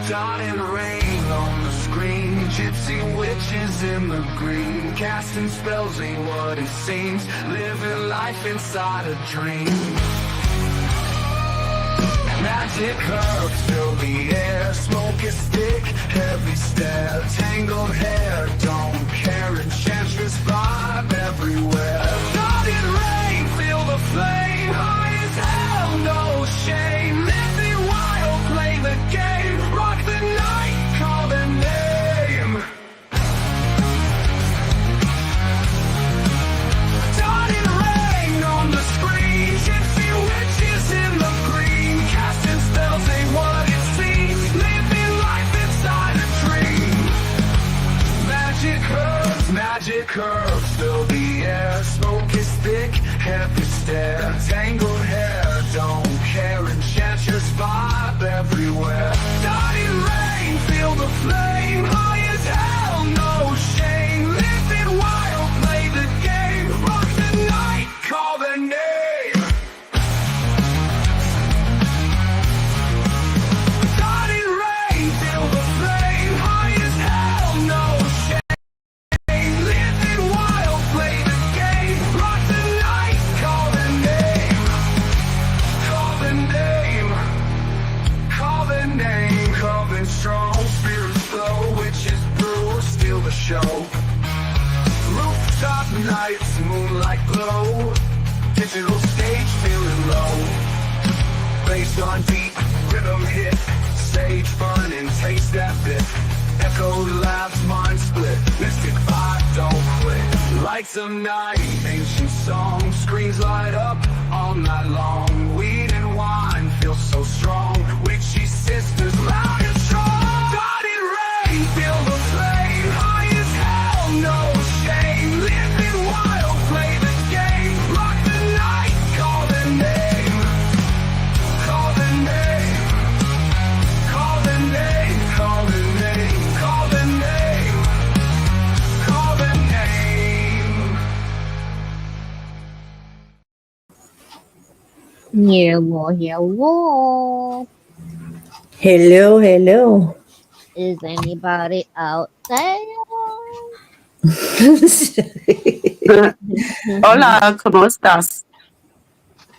Dotted rain on the screen, gypsy witches in the green, casting spells ain't what it seems, living life inside a dream. Magic herbs fill the air, smoke is thick, heavy stare, tangled hair, don't care, enchantress vibe everywhere. Dotted rain, feel the flame, high as hell, no shame, living wild, play the game, rock the night, call the name. Dotted rain on the screen, gypsy witches in the green, casting spells ain't what it seems, living life inside a dream. Magic herbs fill the air, smoke is thick, heavy stare, tangled hair, don't care, enchantress vibe everywhere. Dotted rain, feel the flame, high as hell, no shame, living wild, play the game, rock the night, call the name. Dotted rain, feel the flame, high as hell, no shame, living wild, play the game, rock the night, call the name. Call the name. Call the name. Coven strong, spirits flow, witches brew, steal the show. Rooftop nights, moonlight glow, digital stage feeling low. Based on beat, rhythm hit, stage fun and taste that bit. Echo laughs, mind split, mystic vibe, don't quit. Lights of night, ancient songs, screens light up all night long. Weed and wine feel so strong, witchy sisters loud and strong. Dotted rain, feel the flame, high as hell, no shame, living wild, play the game, rock the night, call the name. Call the name. Call the name. Call the name. Call the name. Call the name. Hello. Hello, hello. Is anybody out there? Hola, ¿cómo estás?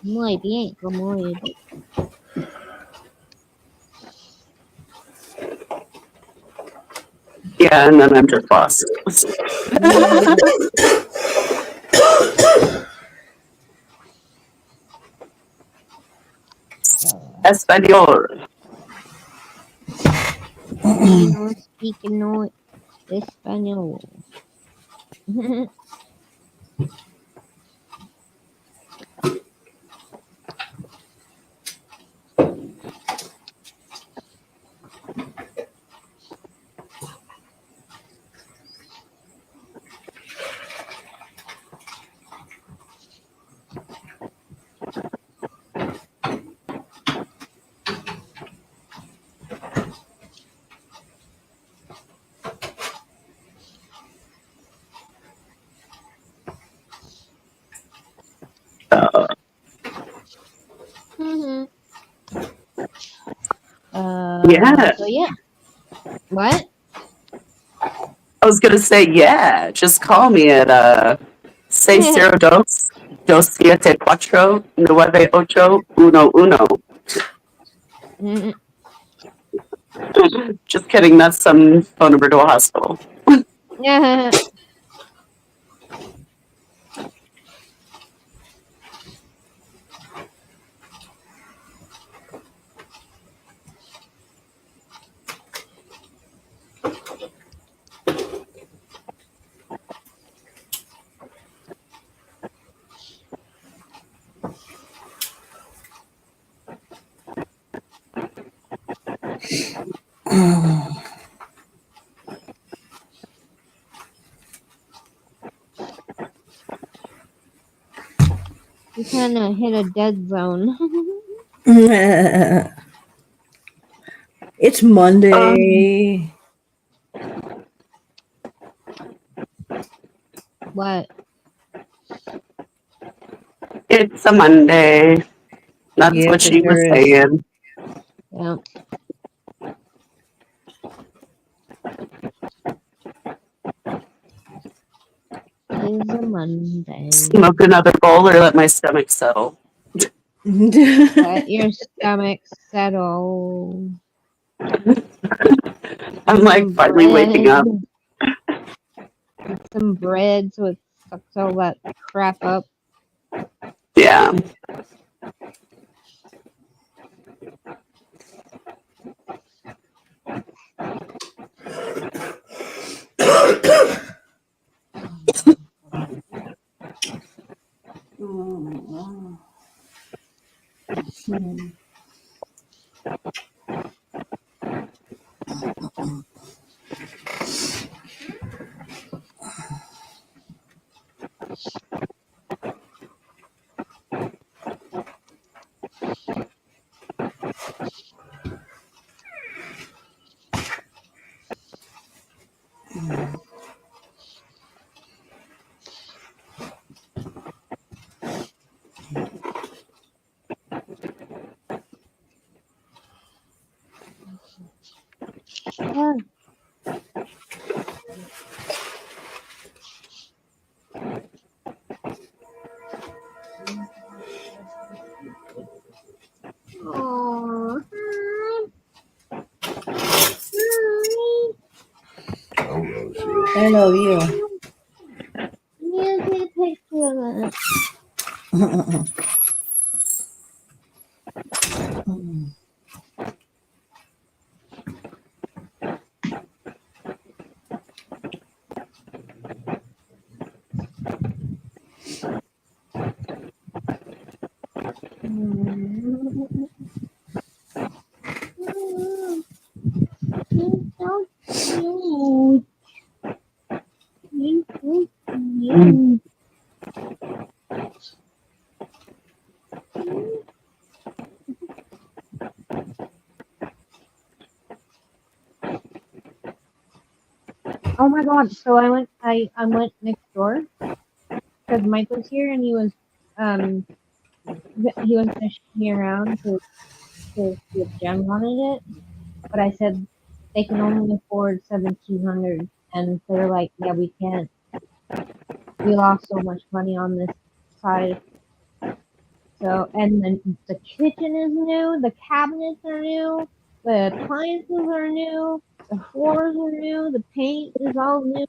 Muy bien, ¿cómo eres? Yeah, and then I'm just lost. Español. We don't speak no Espanol. Mhm. Yeah. So yeah. What? I was gonna say, yeah, just call me at 602-274-9811. Mhm. Just kidding, that's some phone number to a hospital. Yeah. You kind of hit a dead zone. It's Monday. What? It's a Monday. That's Yes, what she it was is. saying. Yeah. Monday's a Monday. Smoke another bowl or let my stomach settle. Let your stomach settle. I'm like Some finally waking up. bread. Some bread so it sucks all that crap up. Yeah. Ah, Aw. I love you. Yeah, take a picture of it. You're so cute. You're so cute. Oh my god! So I went next door because Mike was here and he was gonna show me around to see if Jen wanted it, but I said they can only afford 1,700, and they're like, yeah, we can't. We lost so much money on this side. So, and then the kitchen is new, the cabinets are new, the appliances are new, the floors are new, the paint is all new.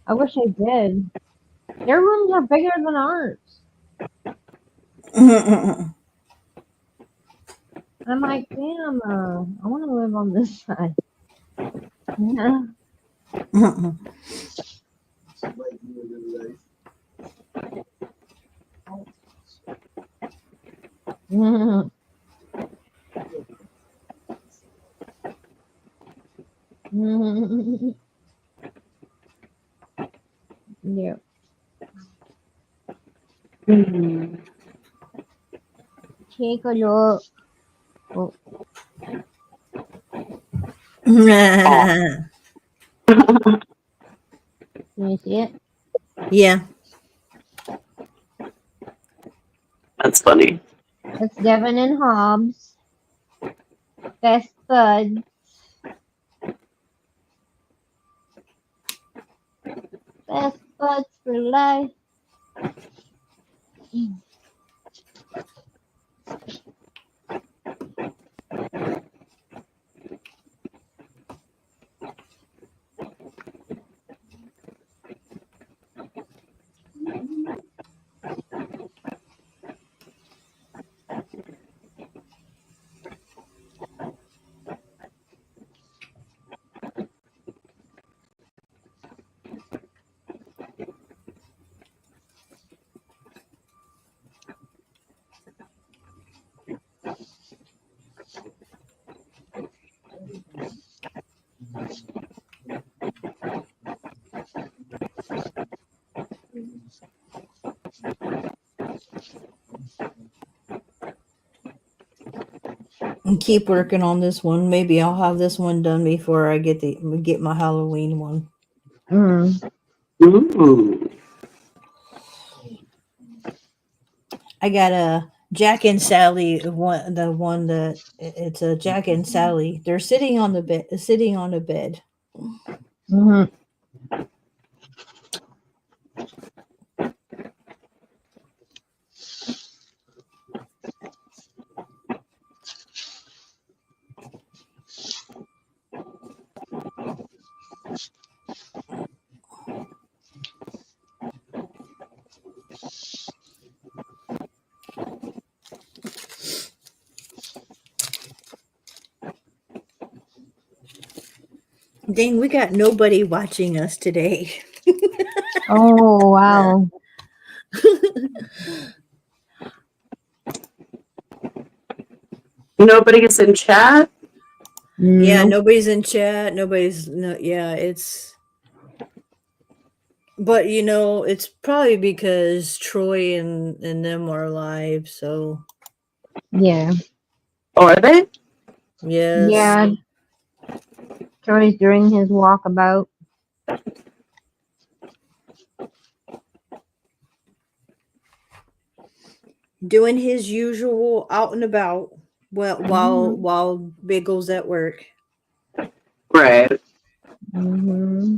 I wish I did. Their rooms are bigger than ours. I'm like, damn, I want to live on this side. Yeah. Yeah. Take a look. Oh, can you see it? Yeah. That's funny. It's Devin and Hobbs. Best buds. Best buds for life. And keep working on this one. Maybe I'll have this one done before I get my Halloween one. Ooh. I got a Jack and Sally one. The one that it's a Jack and Sally. They're sitting on the bed. Mm-hmm. Dang, we got nobody watching us today. Oh wow. Nobody is in chat. Yeah, Nope. nobody's in chat. Nobody's no. Yeah, it's. But it's probably because Troy and them are live. So Yeah. Oh, are they? yes, Yeah. Troy's doing his walkabout. doing his usual out and about. Well, while Biggles at work. Right. Mm-hmm.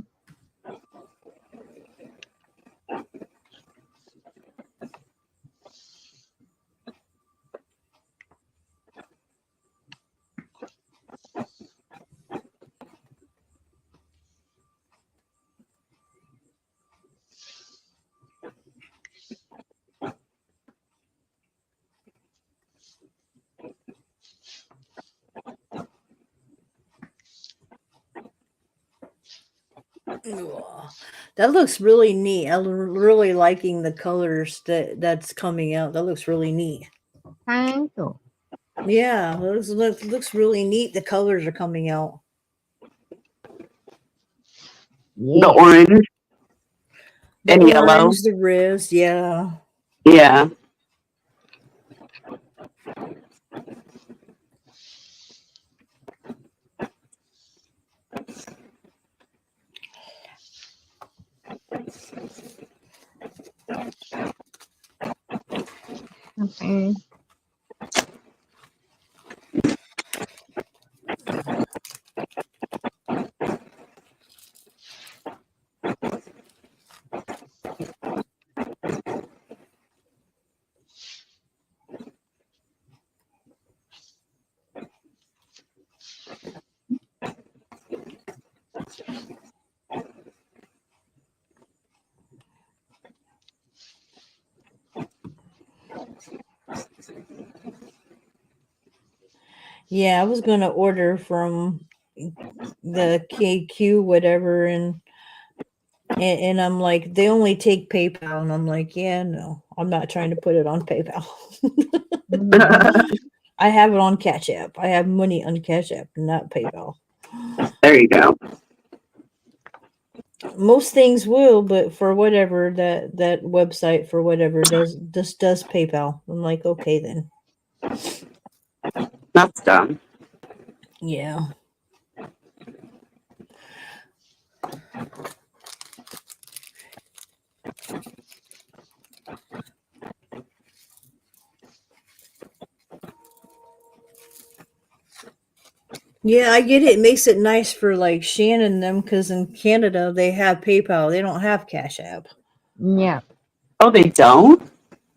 Ugh. That looks really neat. I'm really liking the colors that's coming out. That looks really neat. Thank you. Yeah, looks really neat. The colors are coming out. The Yeah. orange The and yellow. orange, the ribs, yeah. Yeah. Okay. Yeah, I was gonna order from the KQ whatever and I'm like, they only take PayPal, and I'm like, yeah, no, I'm not trying to put it on PayPal. Mm-hmm. I have it on Cash App. I have money on Cash App, not PayPal. There you go. Most things will, but for whatever that website for whatever does PayPal. I'm like, okay then. That's dumb. Yeah. Yeah, I get it. It makes it nice for like Shannon and them because in Canada they have PayPal. They don't have Cash App. Yeah. Oh, they don't?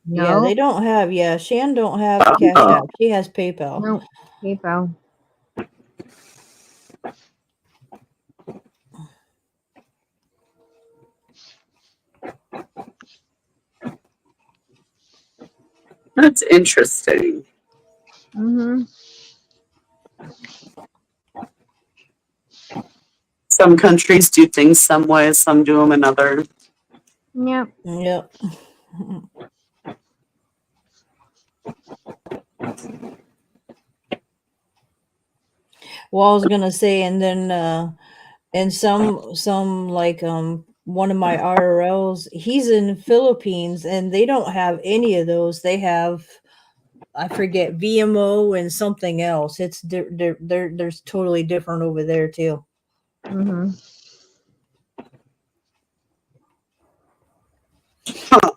Yeah, they No. don't have. Yeah, Shan don't have Cash Oh, App. She has PayPal. No. PayPal. that's interesting. Mm-hmm. Some countries do things some way, some do them another. Yep. Yep. Well, I was gonna say, and then and some like one of my RLs, he's in Philippines, and they don't have any of those. They have, I forget, VMO and something else. It's there's totally different over there too. Mm-hmm. Huh.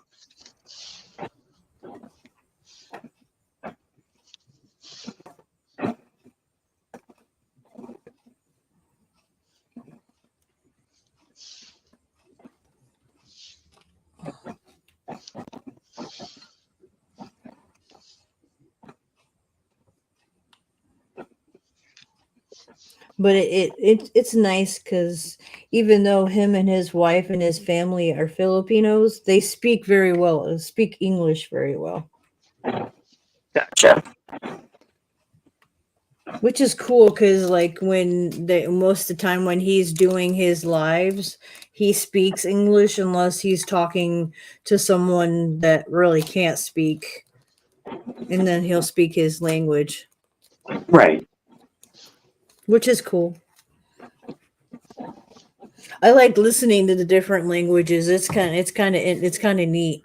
But it's nice because even though him and his wife and his family are Filipinos, they speak very well, speak English very well, Gotcha. which is cool because like most of the time when he's doing his lives, he speaks English unless he's talking to someone that really can't speak, and then he'll speak his language, Right. which is cool. I like listening to the different languages. It's kind of neat.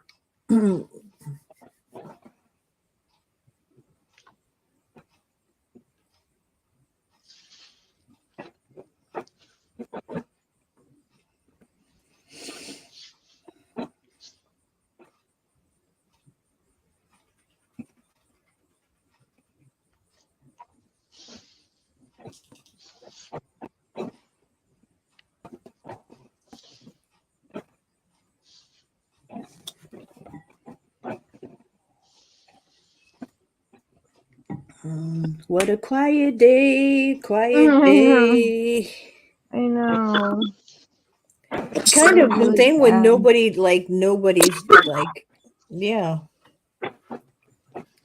What a quiet day, quiet day. I know. Kind of the Really thing when sad. nobody's like, yeah.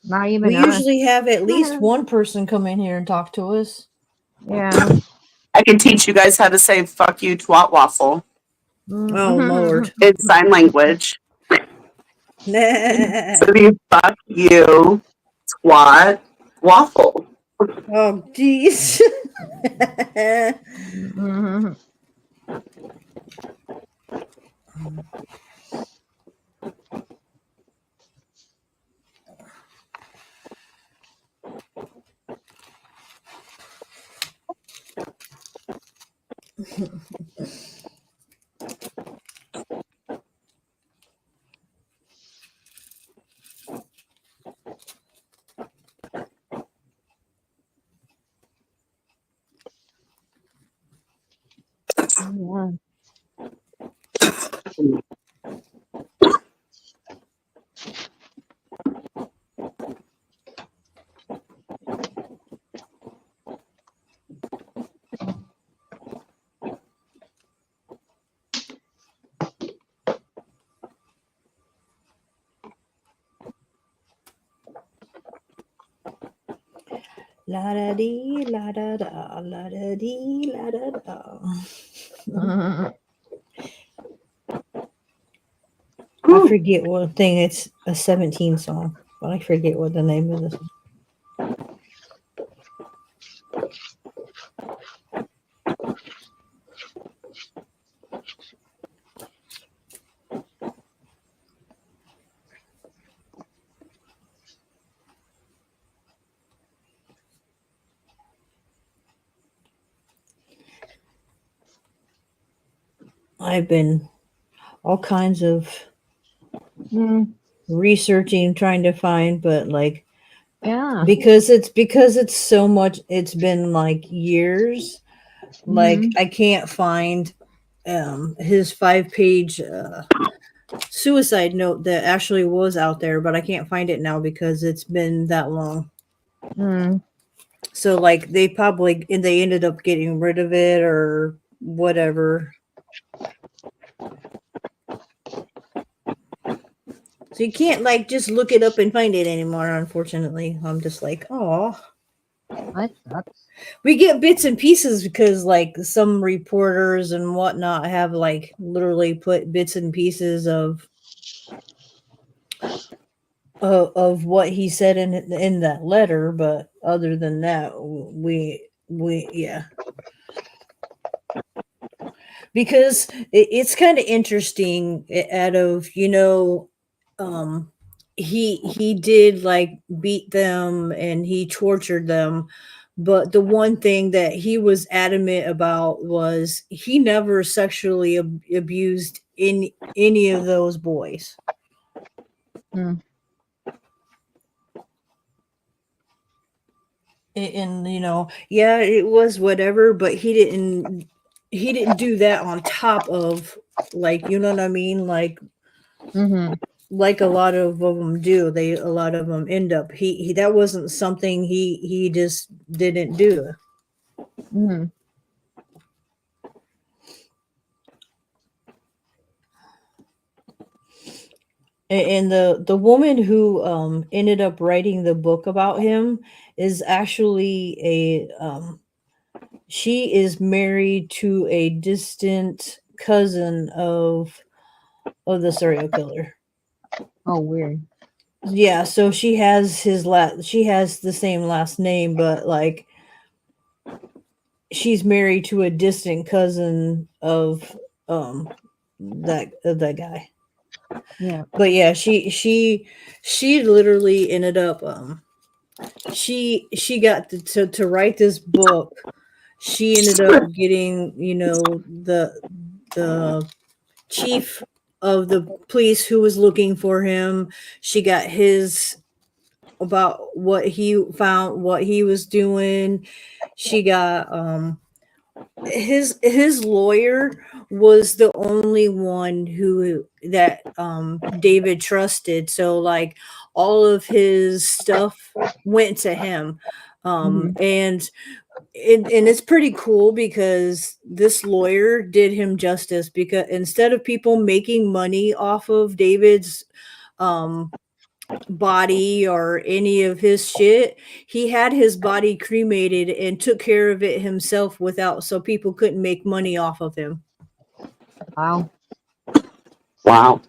Not even We us. usually have at least one person come in here and talk to us. Yeah. I can teach you guys how to say "fuck you, twat waffle." Oh Lord. It's sign language. Oh So you fuck you, twat waffle. jeez. Mhm. Yeah. La da dee, la da da, la da dee, la da da. Mhm. I forget what thing. It's a 17 song, but I forget what the name of this. I've been all kinds of Mm. researching, trying to find, but like Yeah. because it's so much. It's been like years. Like Mhm. I can't find his 5-page suicide note that actually was out there, but I can't find it now because it's been that long. Mm. So like they ended up getting rid of it or whatever. So you can't like just look it up and find it anymore, unfortunately. I'm just like, oh. That sucks. We get bits and pieces because like some reporters and whatnot have like literally put bits and pieces of what he said in that letter, but other than that, we yeah. Because it's kind of interesting out of he did like beat them and he tortured them, but the one thing that he was adamant about was he never sexually abused any of those boys. Mm. And yeah, it was whatever, but he didn't do that on top of, like, you know what I mean, Mhm. like a lot of them do. A lot of them end up, he that wasn't something he just didn't do. Mm. And the woman who ended up writing the book about him is actually she is married to a distant cousin of the serial killer. Oh, weird. Yeah, so she has she has the same last name, but like she's married to a distant cousin of that guy. Yeah. But yeah, she literally ended up she got to write this book. She ended up getting, the chief of the police who was looking for him. She got his about what he found, what he was doing. She got his lawyer was the only one who that David trusted. So like all of his stuff went to him. And it's pretty cool because this lawyer did him justice, because instead of people making money off of David's um body or any of his shit, he had his body cremated and took care of it himself without, so people couldn't make money off of him. Wow. Wow.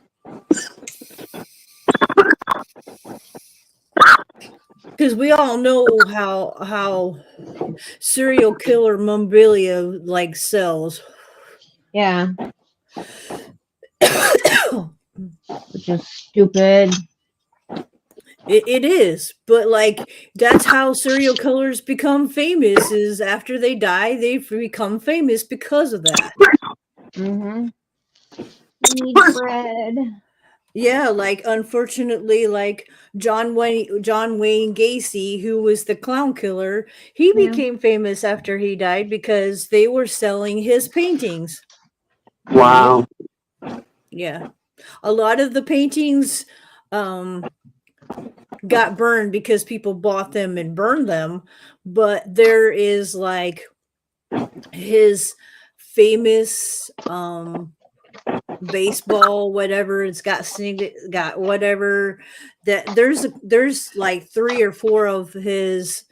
Because we all know how serial killer memorabilia like sells. Yeah. Which is stupid. It is, but like that's how serial killers become famous. Is after they die, they become famous because of that. Mm-hmm. Need bread. Yeah, like unfortunately, like John Wayne Gacy, who was the clown killer, he Yeah. became famous after he died because they were selling his paintings. Wow. Yeah, a lot of the paintings got burned because people bought them and burned them, but there is like his famous baseball whatever, it's got whatever, that there's like 3 or 4 of his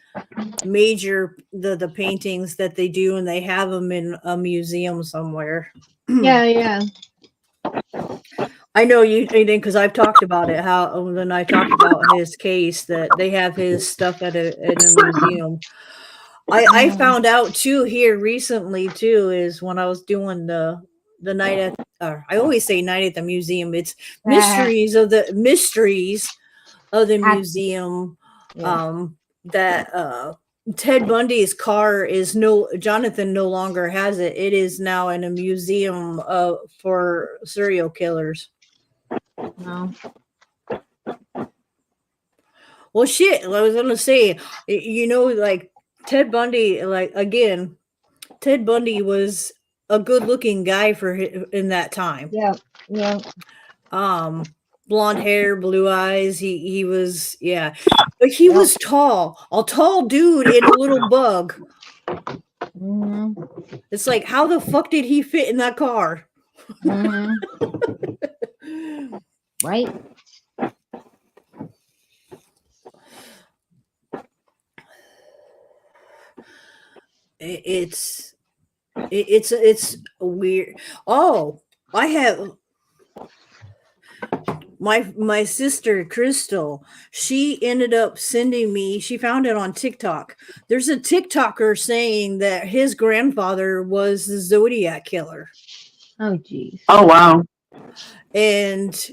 major the paintings that they do, and they have them in a museum somewhere. Yeah, yeah. I know you didn't, because I've talked about it, how when I talked about his case that they have his stuff at a museum. I found out too here recently too, is when I was doing the night at I always say night at the museum. It's mysteries of the museum. Yeah. That Ted Bundy's car is Jonathan no longer has it. It is now in a museum for serial killers. No. Well, shit. I was gonna say, like Ted Bundy, like again, Ted Bundy was a good-looking guy in that time. Yeah. Yeah. Blonde hair, blue eyes. He was, yeah, but he was tall, a tall dude in a little bug. Mm-hmm. It's like, how the fuck did he fit in that car? Mm-hmm. Right. It's weird. Oh, I have my sister Crystal. She ended up sending me. She found it on TikTok. There's a TikToker saying that his grandfather was the Zodiac killer, Oh, geez. Oh, wow. and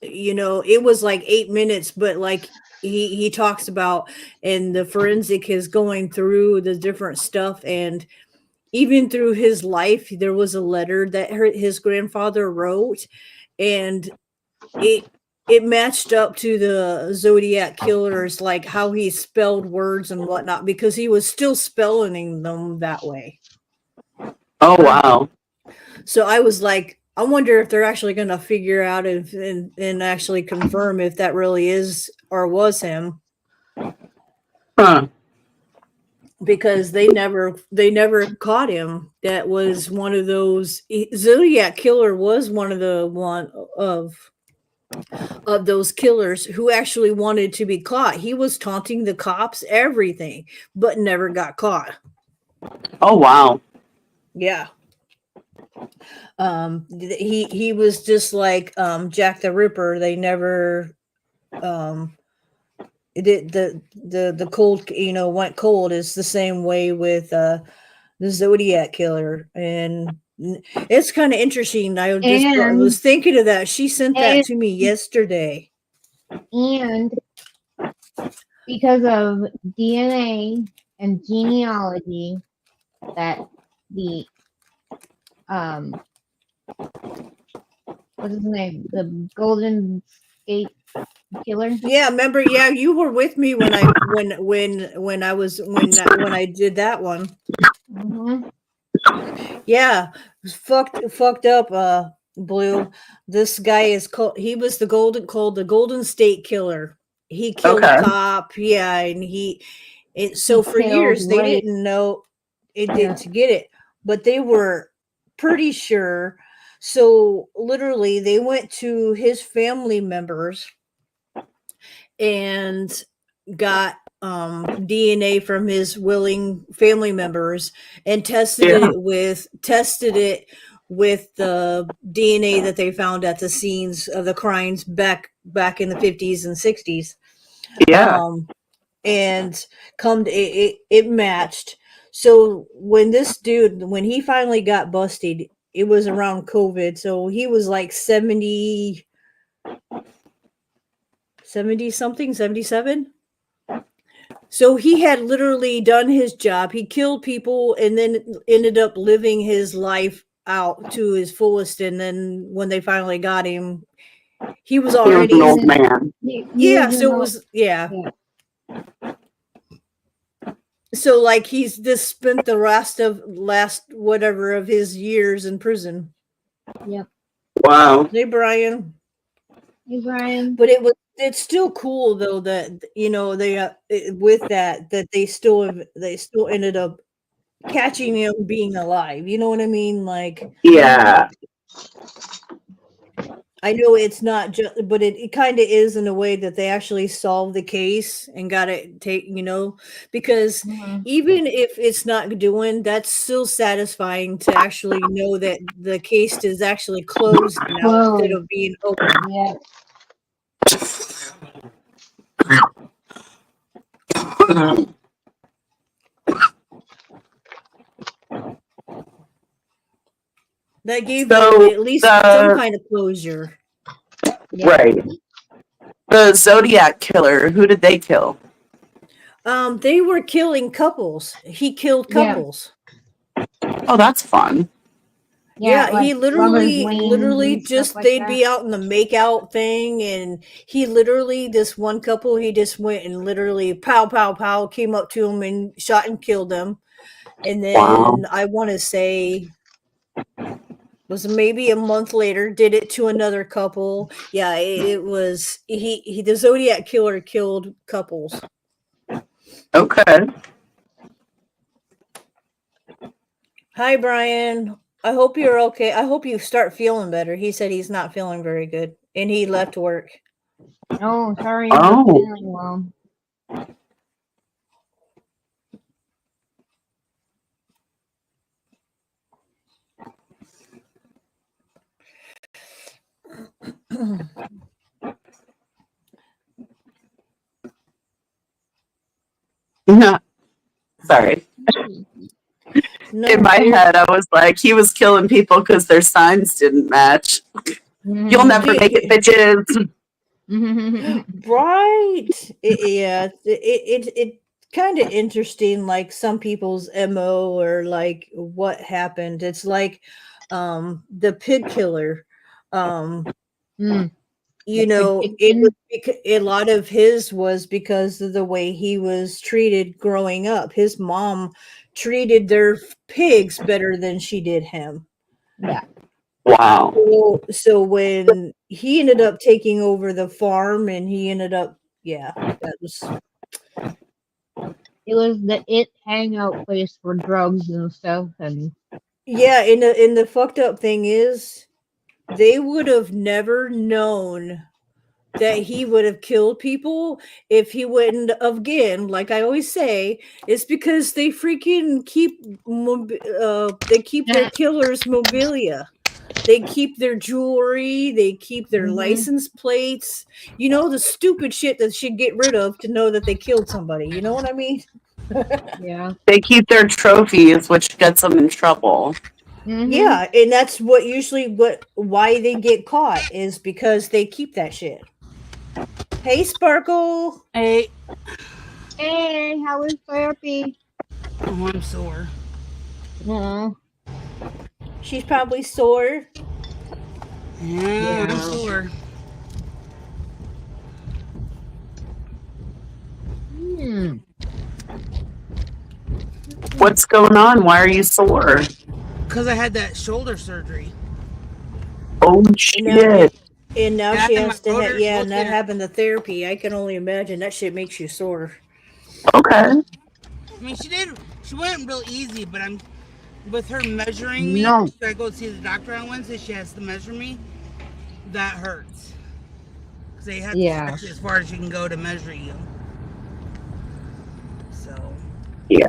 it was like 8 minutes, but like he talks about, and the forensic is going through the different stuff, and even through his life, there was a letter that his grandfather wrote, and it matched up to the Zodiac killers, like how he spelled words and whatnot, because he was still spelling them that way. Oh, wow. So I was like, I wonder if they're actually going to figure out and actually confirm if that really is or was him. Huh. because they never caught him. That was one of those. Zodiac Killer was one of the one of those killers who actually wanted to be caught. He was taunting the cops, everything, but never got caught. Oh, wow. Yeah. He was just like Jack the Ripper. They never it did the cold, went cold. Is the same way with the Zodiac Killer. And it's kind of interesting. I just And- was thinking of that. She sent that and- to me yesterday. And because of DNA and genealogy, that the what's his name? The Golden State Killer. Yeah, remember? Yeah, you were with me when I did that one. Mhm. Yeah, it was fucked up. Blue. This guy is called. He was the Golden State Killer. He killed Okay. a cop. Yeah, and so for killed, years they raped. didn't know it Yeah. to get it, but they were pretty sure. So literally, they went to his family members and got DNA from his willing family members and tested Yeah. it with the DNA that they found at the scenes of the crimes back in the 50s and 60s. Yeah. And it matched. So when he finally got busted, it was around COVID. So he was like 70 something, 77. So he had literally done his job. He killed people and then ended up living his life out to his fullest. And then when they finally got him, he was He was already an old man. yeah. So it was yeah. So like he's just spent the last whatever of his years in prison. Wow. Hey Brian. Hey, Brian. But it's still cool though that they with that they still ended up catching him being alive. You know what I mean? Like Yeah. I know it's not just, but it kind of is in a way that they actually solved the case and got it because Mhm. even if it's not doing, that's still satisfying to actually know that the case is actually closed now instead of being open. Yeah. That gave So, them at least some kind of closure. Yeah. Right. The Zodiac Killer, who did they kill? They were killing couples. He killed Yeah. couples. Oh, that's fun. Yeah, like he lovers' lanes literally and stuff just like they'd that. be out in the make out thing, and he literally this one couple he just went and literally pow pow pow came up to him and shot and killed them, and then Wow. I want to say was maybe a month later did it to another couple. Yeah, it was he the Zodiac Killer killed couples. Okay. Hi Brian. I hope you're okay. I hope you start feeling better. He said he's not feeling very good and he left work. Oh, sorry, I'm not Oh. feeling well. Yeah. Sorry. No, In my head, I was like, he was killing people because their signs didn't match. You'll never make it, bitches. right. It kind of interesting, like some people's MO or like what happened. It's like the pig killer. Mm. It was a lot of his was because of the way he was treated growing up. His mom treated their pigs better than she did him. Yeah. Wow. So when he ended up taking over the farm and he ended up, yeah, that was It was the it hangout place for drugs and stuff, and Yeah, and the fucked up thing is, they would have never known that he would have killed people if he wouldn't. Again, like I always say, it's because they freaking keep they keep their killers' mobilia. They keep their jewelry. They keep their Mhm. license plates. You know, the stupid shit that should get rid of to know that they killed somebody. You know what I mean? yeah. They keep their trophies, which gets them in trouble. Mhm. Yeah, and that's what usually why they get caught is because they keep that shit. Hey, Sparkle. Hey, Hey, how was therapy? oh, I'm sore. Aw. She's probably sore. Yeah, I'm Yeah. sore. Hmm. What's going on? Why are you sore? Because I had that shoulder surgery. Oh shit! And now Yeah, she and has my to daughter and looked not at it. having the therapy. I can only imagine that shit makes you sore. Okay. I mean, she went real easy, but I'm with her measuring me. No. Should I go see the doctor on Wednesday? She has to measure me. That hurts. Because they have Yeah. to stretch it as far as you can go to measure you. So. Yeah.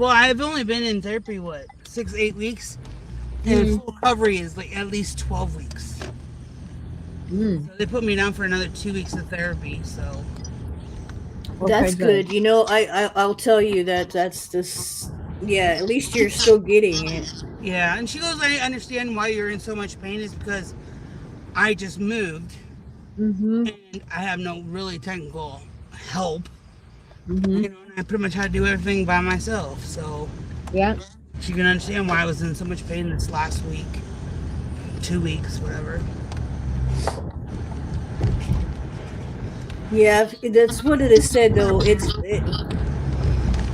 I've only been in therapy, 6-8 weeks? And full recovery is like at least 12 weeks. Mm. So they put me down for another 2 weeks of therapy, so. That's good. You know, I'll tell you that's this. Yeah, at least you're still getting it. Yeah, and she goes, I understand why you're in so much pain is because I just moved Mm-hmm. and I have no really technical help. Mm-hmm. You know, and I pretty much had to do everything by myself. So Yeah. she can understand why I was in so much pain this last week, 2 weeks, whatever. Yeah, that's what it is said though.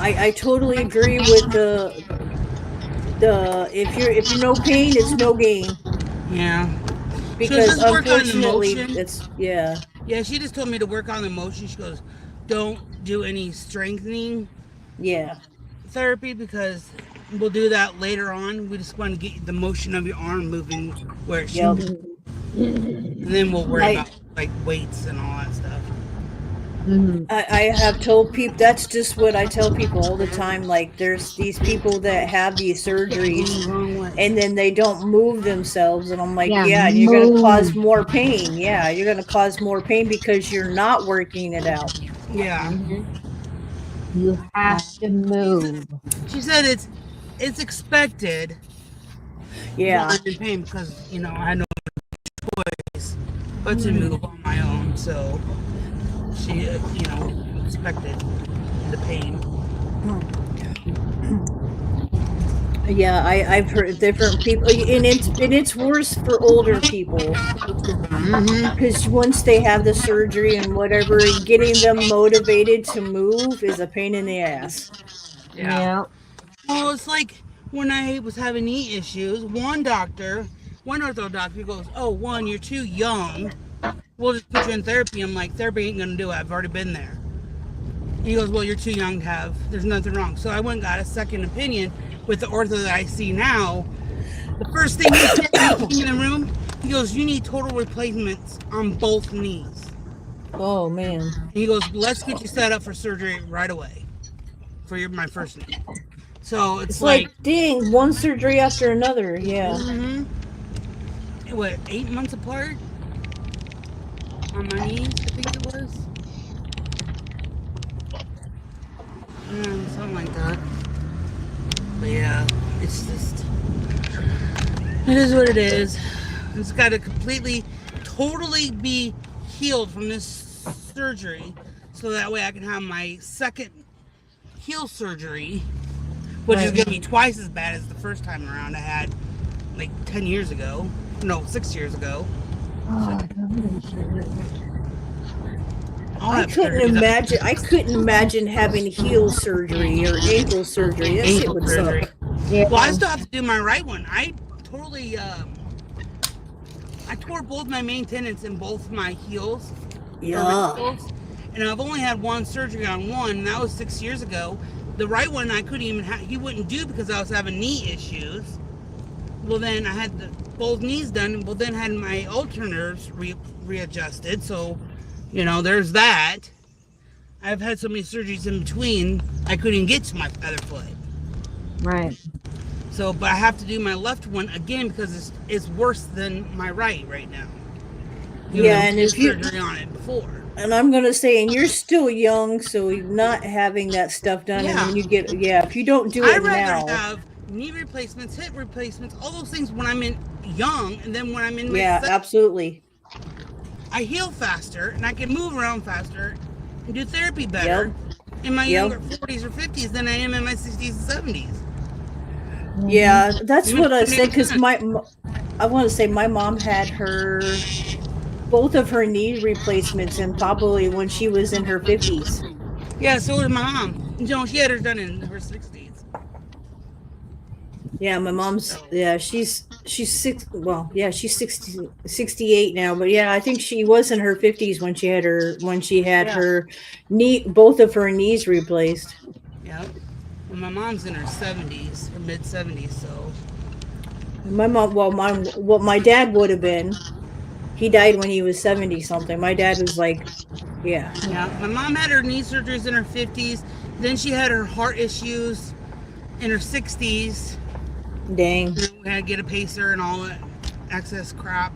I totally agree with the if you're no pain, it's no gain. Yeah. Because just work on the unfortunately, motion. it's yeah. Yeah, she just told me to work on the motion. She goes, don't do any strengthening Yeah. therapy because we'll do that later on. We just want to get the motion of your arm moving where it should Yep. be. And then we'll worry I- about like weights and all that stuff. Mm-hmm. I have told people that's just what I tell people all the time. Like there's these people that have these surgeries Wrong way. and then they don't move themselves, and I'm like, Yeah, yeah, you're gonna cause move. more pain. Yeah, you're gonna cause more pain because you're not working it out. Yeah. You have to move. She said it's expected. Yeah. While I'm in pain because I had no choice but to move on my own. So she, expected the pain. Yeah, I've heard different people, and it's worse for older people because once they have the surgery and whatever, getting them motivated to move is a pain in the ass. Yeah. Well, it's like when I was having knee issues, one ortho doctor goes, "Oh, you're too young. We'll just put you in therapy." I'm like, "Therapy ain't gonna do it. I've already been there." He goes, "Well, you're too young to have. There's nothing wrong." So I went and got a second opinion with the ortho that I see now. The first thing he said when he came in the room, he goes, "You need total replacements on both knees." Oh man. And he goes, "Let's get you set up for surgery right away for my first knee." So it's It's like, dang, one surgery after another. Yeah. What, 8 months apart on my knees? I think it was. Something like that. But yeah, it's just, it is what it is. It's got to totally be healed from this surgery, so that way I can have my second heel surgery, which is going to be twice as bad as the first time around I had like 10 years ago. No, 6 years ago. I couldn't imagine having heel surgery or ankle surgery. That shit would suck. Yeah. Well, I still have to do my right one. I totally, I tore both my main tendons in both my heels. Yeah. Or ankles, and I've only had one surgery on one, and that was 6 years ago. The right one I couldn't even he wouldn't do because I was having knee issues. Well, then I had both knees done. Well, then had my alternators readjusted. So, you know, there's that. I've had so many surgeries in between, I couldn't even get to my other foot. Right. So, but I have to do my left one again because it's worse than my right now. Yeah, and if you surgery on it before. and I'm gonna say, and you're still young, so not having that stuff done, and when you get if you don't do I'd it rather now, have knee replacements, hip replacements, all those things when I'm young, and then when I'm in my yeah, 70s, absolutely. I heal faster and I can move around faster and do therapy better in my younger 40s or 50s than I am in my 60s and 70s. Yeah, that's Even what I if it said makes because I want to say my mom had both of her knee replacements and probably when she was in her 50s. Yeah, so did my mom. You know, she had her done in her 60s. Yeah, my mom's she's 68 now, but yeah, I think she was in her 50s when she had her both of her knees replaced. Yeah. Well, my mom's in her 70s, her mid 70s, so. My mom, what my dad would have been, he died when he was 70 something. My dad was like, yeah. Yeah, my mom had her knee surgeries in her 50s. Then she had her heart issues in her 60s. Dang. And we had to get a pacer and all that excess crap,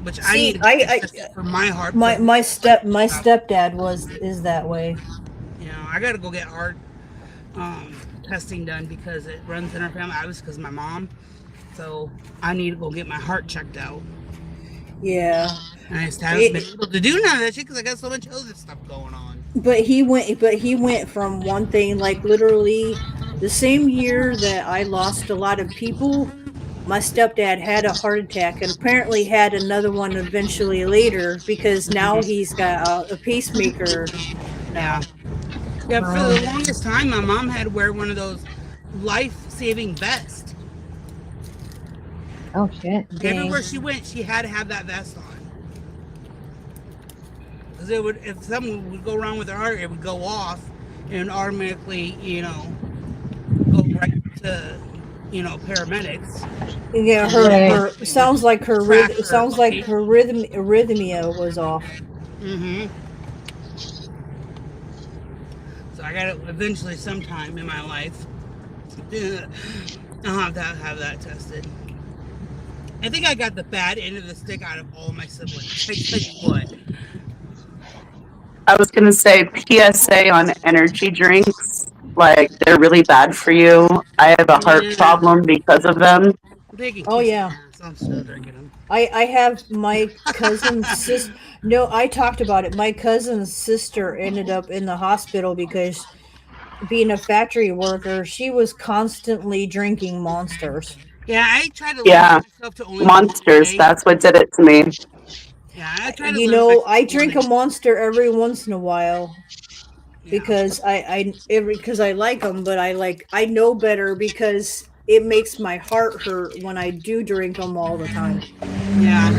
which I See, need to get for my heart. My stepdad is that way. You know, I got to go get heart testing done because it runs in our family. Obviously, because of my mom. So I need to go get my heart checked out. Yeah. And I just haven't been able to do none of that shit because I got so much other stuff going on. But he went from one thing, like literally the same year that I lost a lot of people, my stepdad had a heart attack and apparently had another one eventually later because now he's got a pacemaker now. Yeah, for the longest time, my mom had to wear one of those life-saving vests. Oh shit. Everywhere she went, she had to have that vest on. Because it would, if someone would go wrong with their heart, it would go off and automatically, you know, go right to, you know, paramedics. Yeah, her sounds like her arrhythmia was off. Mm-hmm. So I got to eventually, sometime in my life, I'll have to have that tested. I think I got the bad end of the stick out of all my siblings. I tell you what. I was going to say PSA on energy drinks. Like, they're really bad for you. I have a heart problem because of them. Oh, yeah. I'm still drinking them. I have my cousin's sister. No, I talked about it. My cousin's sister ended up in the hospital because being a factory worker, she was constantly drinking Monsters. Yeah, I tried to limit myself to only Monsters. That's what did it to me. Yeah, I tried to I drink a Monster every once in a while because I like them, but I know better because it makes my heart hurt when I do drink them all the time. Yeah.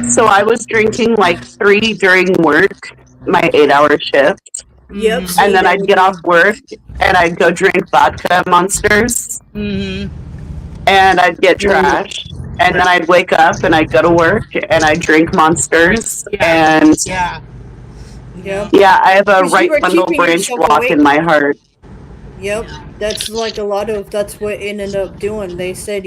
So I was drinking like 3 during work, my 8-hour shift. Yep. And then I'd get off work and I'd go drink vodka Monsters. Mm-hmm. And I'd get trashed. And then I'd wake up and I'd go to work and I'd drink Monsters. And yeah, I have a right bundle branch block in my heart. Yep, that's like that's what it ended up doing. They said,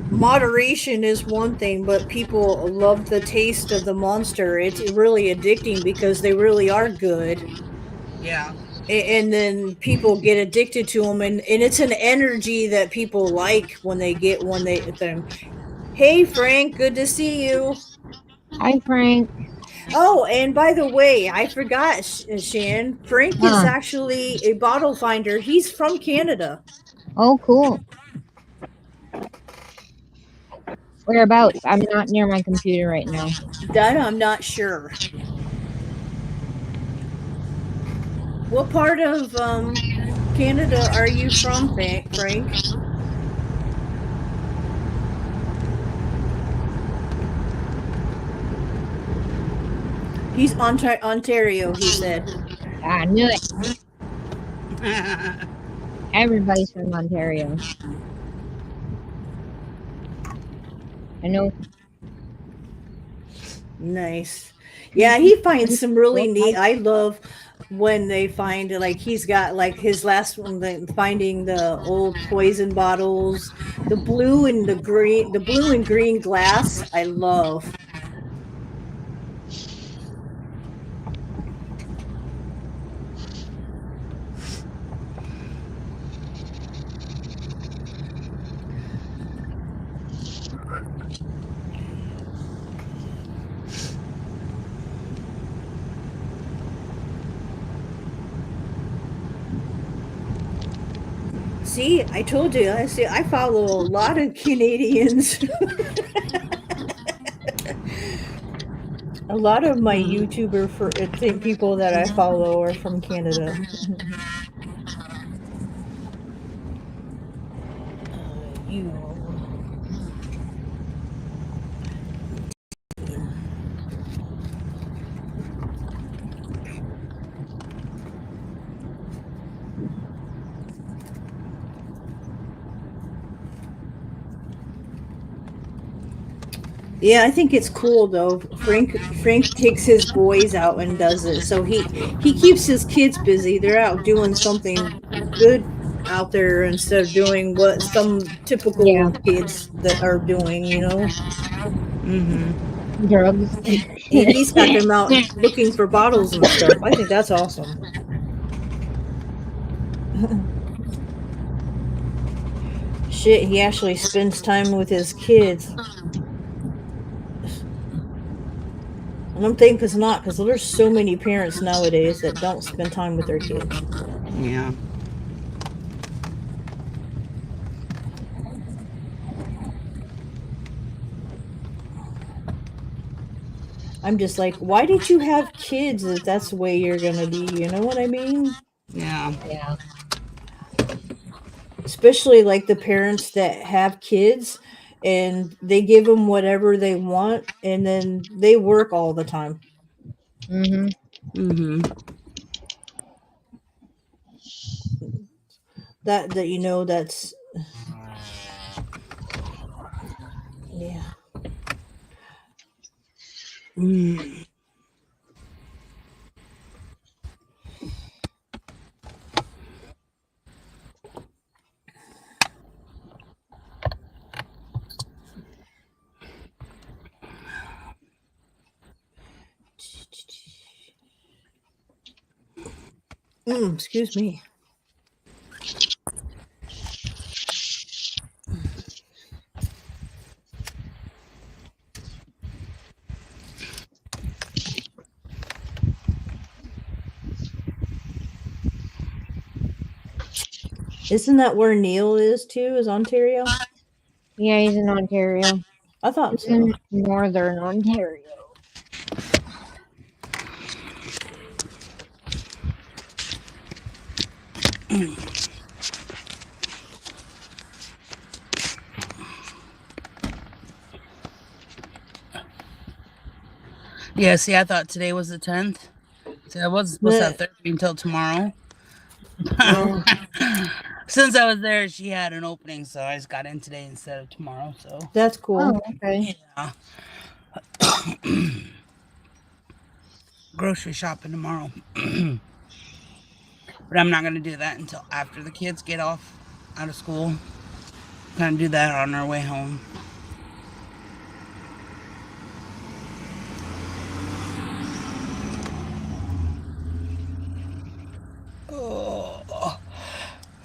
moderation is one thing, but people love the taste of the Monster. It's really addicting because they really are good. Yeah. And then people get addicted to them, and it's an energy that people like when they them. Hey, Frank, good to see you. Hi, Frank. Oh, and by the way, I forgot, Shan. Frank is actually a bottle finder. He's from Canada. Oh, cool. Whereabouts? I'm not near my computer right now. That I'm not sure. What part of Canada are you from, Frank? He's Ontario, he said. I knew it. Everybody's from Ontario. I know. Nice. Yeah, he finds some really neat. I love when they find like he's got like his last one, finding the old poison bottles, the blue and green glass. I love. See, I told you. I follow a lot of Canadians. A lot of my YouTuber people that I follow are from Canada. You. Yeah, I think it's cool though. Frank takes his boys out and does it. So he keeps his kids busy. They're out doing something good out there instead of doing what some typical Yeah. kids that are doing, you know. Drugs. He's got them out looking for bottles and stuff. I think that's awesome. Shit, he actually spends time with his kids. And I'm thinking it's not, because there's so many parents nowadays that don't spend time with their kids. Yeah. I'm just like, why did you have kids if that's the way you're gonna be? You know what I mean? Yeah. Yeah. Especially like the parents that have kids and they give them whatever they want and then they work all the time. Mm-hmm. Mm-hmm. That you know, that's yeah. Mm. Excuse me. Isn't that where Neil is too? Is Ontario? Yeah, he's in Ontario. I thought He's so. in Northern Ontario. Yeah, see, I thought today was the 10th. So I wasn't supposed to have therapy until tomorrow. Oh, Since I was there, she had an opening, so I just got in today instead of tomorrow. So that's cool. Oh, okay. yeah. Grocery shopping tomorrow. But I'm not gonna do that until after the kids get off out of school. Gonna do that on our way home.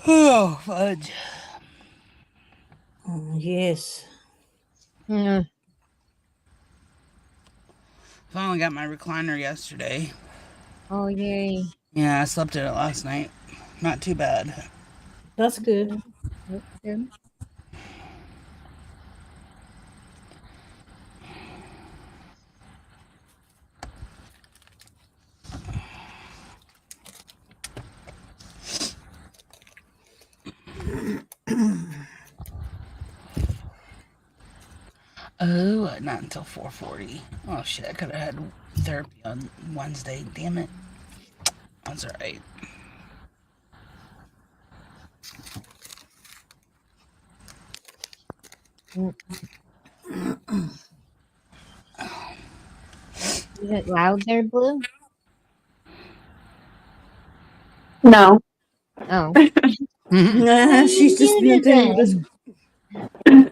Oh, fudge. Yes. Yeah. Finally got my recliner yesterday. Oh, yay. Yeah, I slept in it last night. Not too bad. That's good. That's good. Oh, not until 4:40. Oh shit, I could have had therapy on Wednesday. Damn it. That's all right. Is it loud there, Blue? No. Oh. Why are She's you just been muted through this. then?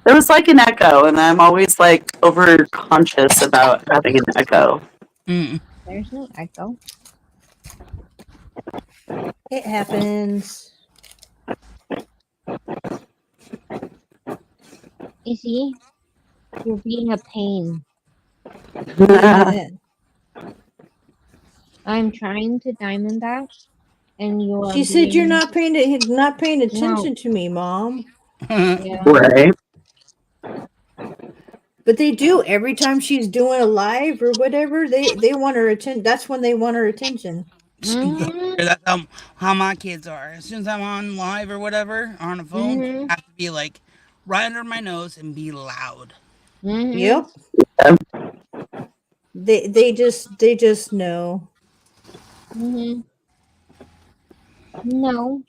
There was like an echo, and I'm always like over conscious about having an echo. Mm. There's no echo. It happens. You see? You're being a pain. I'm trying to diamond that, and you are She said you're being... not paying No. attention to me, Mom. Yeah. Right. But they do every time she's doing a live or whatever. They want her attention. That's when they want her attention. Mhm. That's how my kids are. As soon as I'm on live or whatever, or on a phone, I Mhm. have to be like right under my nose and be loud. Mhm. Yep. They just know. Mhm. No.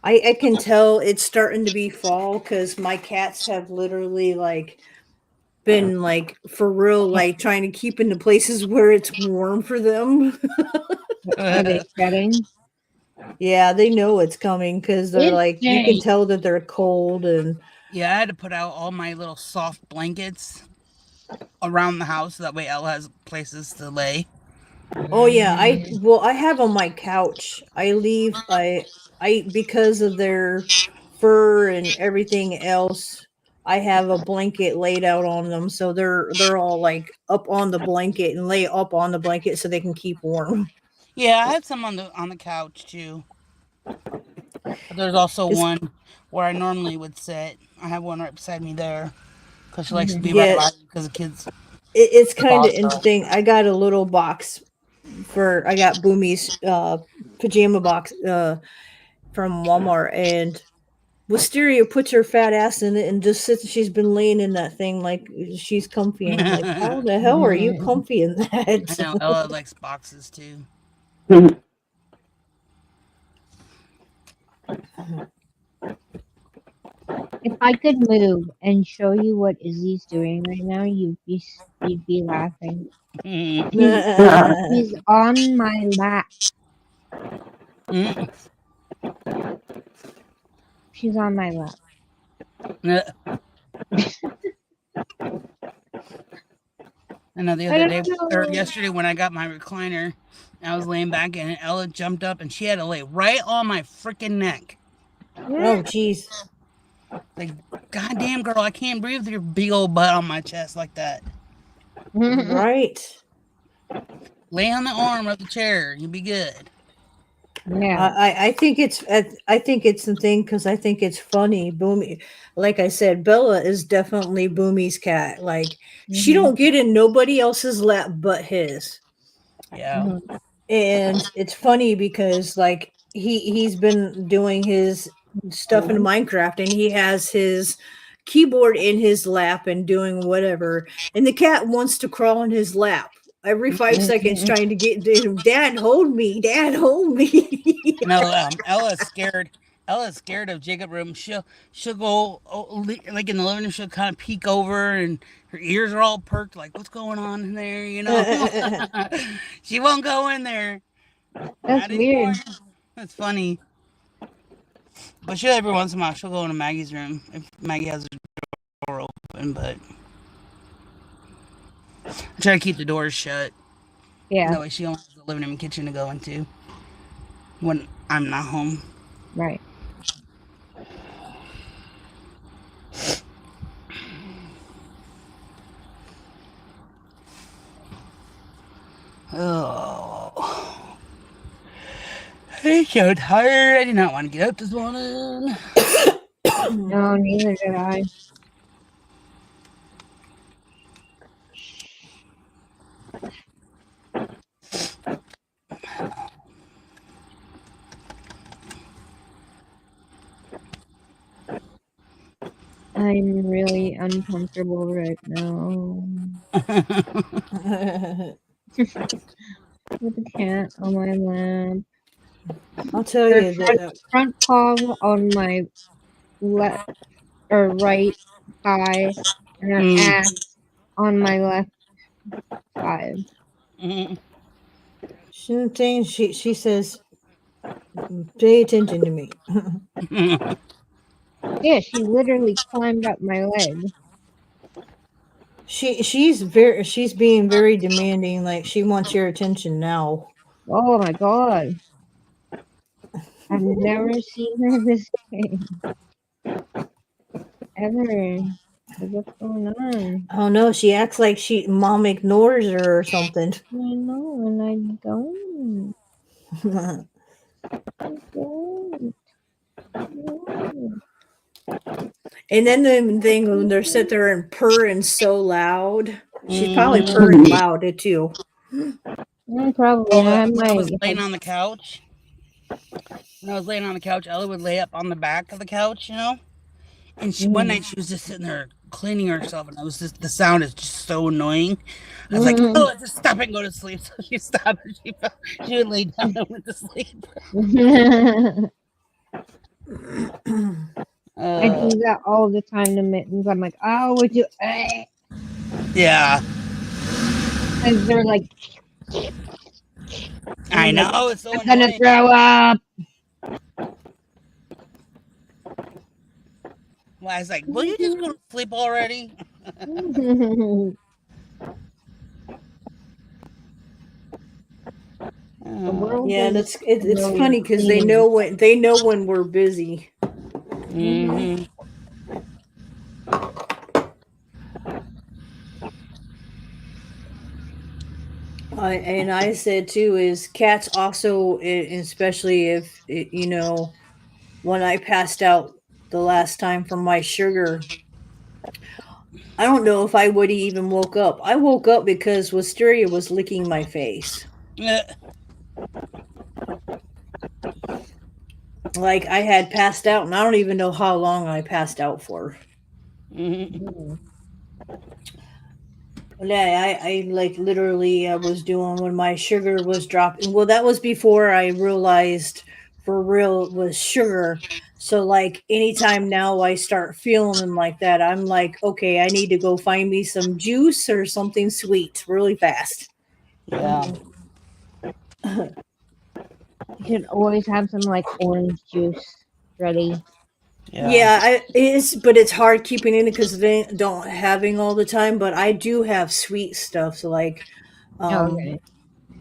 I can tell it's starting to be fall because my cats have literally like been like for real like trying to keep into places where it's warm for them. Are they shedding? Yeah, they know it's coming because they're It's like you can tell that they're cold and Yeah, I had to put out all my little soft blankets around the house so that way Elle has places to lay. oh yeah, I have on my couch. I because of their fur and everything else, I have a blanket laid out on them so they're all like up on the blanket and lay up on the blanket so they can keep warm. Yeah, I had some on the couch too. But there's also It's one where I normally would sit. I have one right beside me there because she likes to be right yeah, by me because the kids it's kind of bother her. interesting. I got a little box I got Boomy's pajama box from Walmart and Wisteria puts her fat ass in it and just sits. She's been laying in that thing like she's comfy, and I'm like, how the hell are you comfy in I that? know Ella likes boxes too. If I could move and show you what Izzy's doing right now, you'd be laughing. He's on my lap. Mm. She's on my lap. I know the I other don't day or know. yesterday when I got my recliner, I was laying back and Ella jumped up and she had to lay right on my freaking neck. Oh, jeez. Like, goddamn girl, I can't breathe with your big old butt on my chest like that. Right. Lay on the arm of the chair, you'll be good. Yeah. I think it's the thing because I think it's funny. Boomy, like I said, Bella is definitely Boomy's cat. Like she Mhm. don't get in nobody else's lap but his. Yeah. Mhm. And it's funny because like he's been doing his stuff in Minecraft and he has his keyboard in his lap and doing whatever, and the cat wants to crawl in his lap every 5 seconds trying to get him. Dad, hold me. Dad, hold me. No, Ella's scared. Ella's scared of Jacob room. She'll go like in the living room. She'll kind of peek over, and her ears are all perked. Like, what's going on in there? You know. She won't go in there. That's Not anymore. weird. That's funny. But she'll every once in a while she'll go into Maggie's room if Maggie has her door open. But I try to keep the doors shut. Yeah. That way she only has the living room and kitchen to go into when I'm not home. Right. Oh, I'm so tired. I did not want to get up this morning. No, neither did I. I'm really uncomfortable right now. With the cat on my lap. I'll tell Her you that. front paws on my left or right thigh, and her Mm. ass on my left thigh. Mhm. She says, "Pay attention to me." Yeah, she literally climbed up my leg. She's being very demanding. Like she wants your attention now. Oh my god. I've never seen her this way. Ever. Like, what's going on? Oh no, she acts like mom ignores her or something. I know, and I don't. I don't. No. And then the thing when they're sit there and purring so loud, she's probably Mhm. purring loud too. Probably. Well, I have when my I was laying on the couch, Ella would lay up on the back of the couch, And one night she was just sitting there cleaning herself, and the sound is just so annoying. I was like, "Oh, just stop it and go to sleep." So she stopped. And she would lay down and went to sleep. I do that all the time to mittens. I'm like, oh, would you? Yeah, Because they're like, I I'm like, know it's so I'm gonna annoying. throw up. Well, I was like, "Will you just go to sleep already?" The world Yeah, is it's really funny because they clean. know when we're busy. Mm-hmm. And I said too is cats also, especially if when I passed out the last time from my sugar. I don't know if I would have even woke up. I woke up because Wisteria was licking my face. Like I had passed out, and I don't even know how long I passed out for. Mm-hmm. Yeah, I like literally I was doing when my sugar was dropping. Well, that was before I realized for real it was sugar. So like anytime now I start feeling like that, I'm like, okay, I need to go find me some juice or something sweet really fast. Yeah. You should always have some like orange juice ready. Yeah, but it's hard keeping in it because they don't having all the time. But I do have sweet stuff, so like, Okay.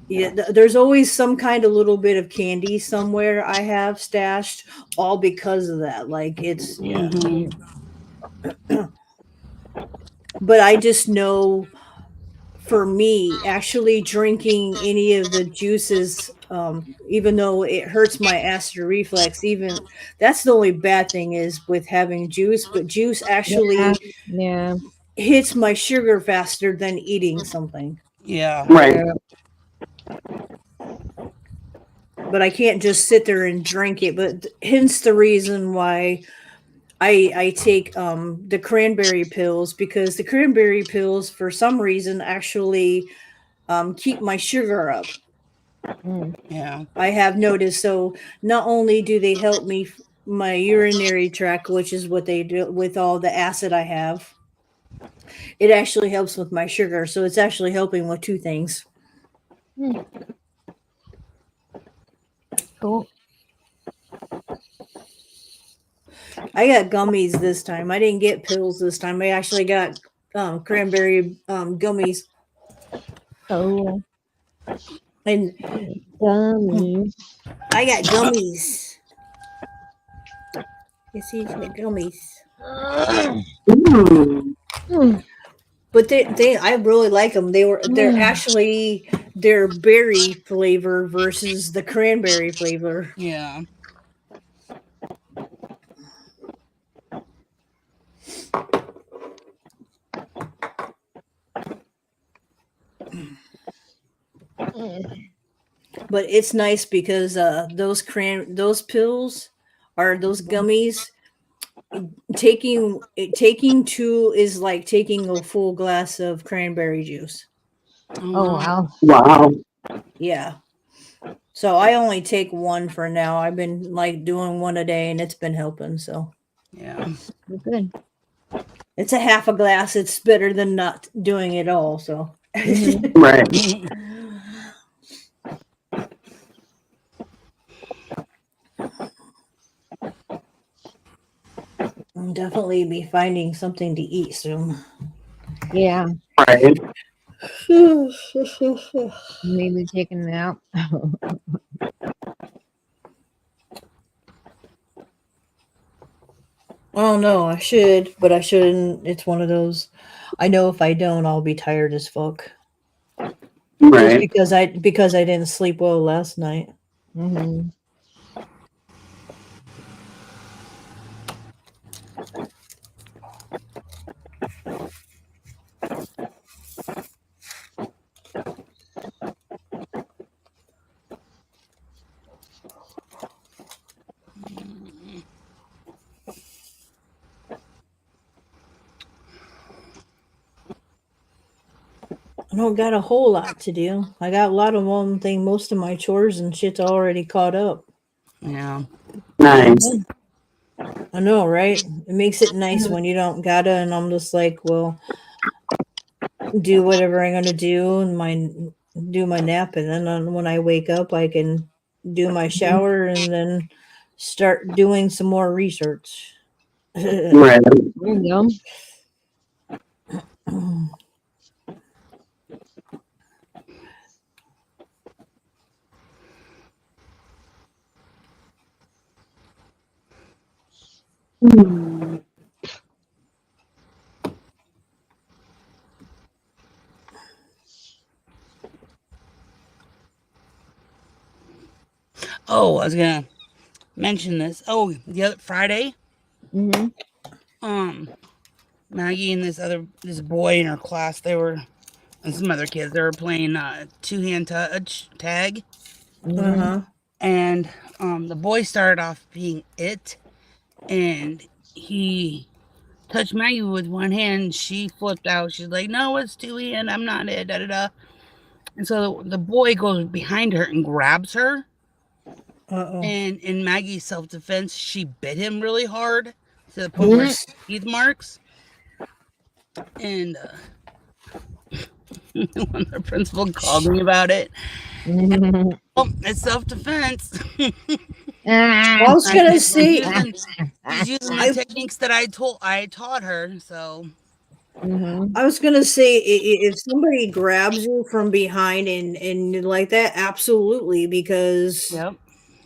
yeah, there's always some kind of little bit of candy somewhere I have stashed, all because of that. Like it's yeah, Mm-hmm. but I just know for me, actually drinking any of the juices, even though it hurts my acid reflex, even that's the only bad thing is with having juice. But juice Yeah. actually Yeah. hits my sugar faster than eating something. Yeah. Right. Yeah. But I can't just sit there and drink it. But hence the reason why I take the cranberry pills, because the cranberry pills for some reason actually keep my sugar up. Yeah. I have noticed. So not only do they help me my urinary tract, which is what they do with all the acid I have, it actually helps with my sugar. So it's actually helping with two things. Cool. I got gummies this time. I didn't get pills this time. I actually got cranberry gummies. Oh, And gummies. I got gummies. You see, the gummies. Ooh. But I really like them. They're actually their berry flavor versus the cranberry flavor. Yeah. But it's nice because those pills or those gummies, taking two is like taking a full glass of cranberry juice. Oh wow. Wow. Yeah. So I only take one for now. I've been like doing one a day and it's been helping. So Yeah. You're good. it's a half a glass. It's better than not doing it all. So Mhm. Right. I'll definitely be finding something to eat soon. Yeah. Right. Maybe taking it out. Oh no, I should, but I shouldn't. It's one of those. I know if I don't, I'll be tired as fuck. Just Right. because I didn't sleep well last night. Hmm. I don't got a whole lot to do. I got a lot of one thing. Most of my chores and shit's already caught up. Yeah. Nice. I know, right? It makes it nice when you don't gotta, and I'm just like, well, do whatever I'm gonna do and do my nap, and then when I wake up, I can do my shower and then start doing some more research. Right. There you go. Oh, I was gonna mention this. Oh, the other Friday, Hmm. Maggie and this boy in her class, and some other kids, they were playing two-hand touch tag, Uh-huh. and the boy started off being it, and he touched Maggie with one hand. She flipped out. She's like, "No, it's two hand. I'm not it." Da da da. And so the boy goes behind her and grabs her. Uh-oh. And in Maggie's self defense, she bit him really hard to the Of point where course. teeth marks. And when the principal called me about it, well, it's self defense. I was gonna say, She's using the techniques that I taught her. So Mhm. I was gonna say, if somebody grabs you from behind and like that, absolutely, because yep.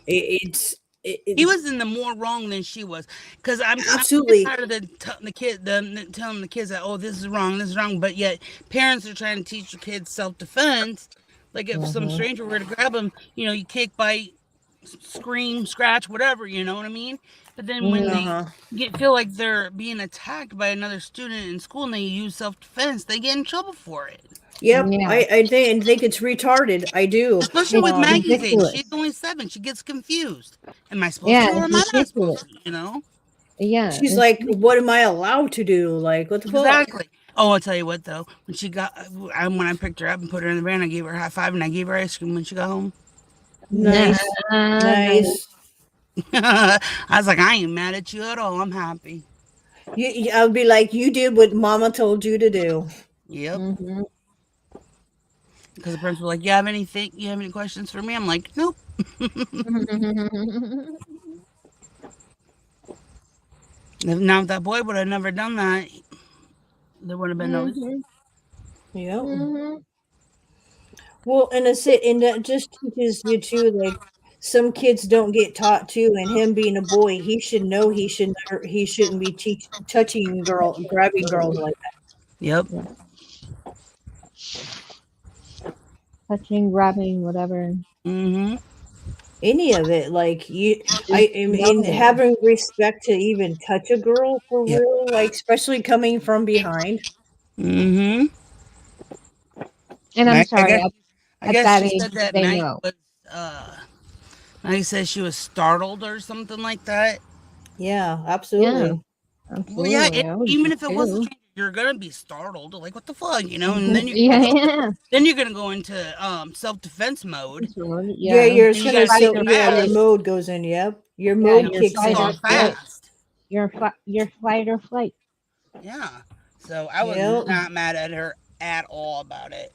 it's He was in the more wrong than she was, because I'm absolutely. tired of telling the kids that, oh, this is wrong, but yet parents are trying to teach your kids self defense. Like if some Mhm. stranger were to grab them, you kick, bite, scream, scratch, whatever, you know what I mean? But then when they Uh-huh. feel like they're being attacked by another student in school and they use self defense, they get in trouble for it. Yep, Yeah. I think it's retarded. I do. Especially with It's Maggie's age, ridiculous. she's only 7. She gets confused. Am I supposed Yeah, to, or it's am I not ridiculous. supposed to? Yeah. She's It's like, ridiculous. what am I allowed to do? Like, what the fuck? Exactly. Oh, I'll tell you what though. When I picked her up and put her in the van, I gave her a high five and I gave her ice cream when she got home. Nice, nice. I was like, I ain't mad at you at all. I'm happy. I'll be like, you did what Mama told you to do. Yep. Mhm. Because the principal was like, you have any questions for me? I'm like, nope. Now if that boy would have never done that, there would have been no issue. Mhm. Yep. Mhm. Well, and that just teaches you too. Like, some kids don't get taught too. And him being a boy, he should know he shouldn't be grabbing girls like that. Yep. Touching, grabbing, whatever. Mm-hmm. Any of it, like I mean, No. having respect to even touch a girl for Yep. real, like especially coming from behind. Mm-hmm. And I'm sorry. I At guess that she age, said that they Maggie know. was Maggie said she was startled or something like that. Yeah, absolutely. Well, yeah, Absolutely. I would even be if it was a too. stranger, you're gonna be startled, like what the fuck, and then Yeah. then you're gonna go into self defense mode, Yeah, Yeah. your and you gotta Fight think so or yeah, your flight. fast. mode goes in. Yep, your Yeah, mode your kicks fight or Talk in. Yep, flight. fast. Your flight or flight. Yeah. So I was yep. not mad at her at all about it.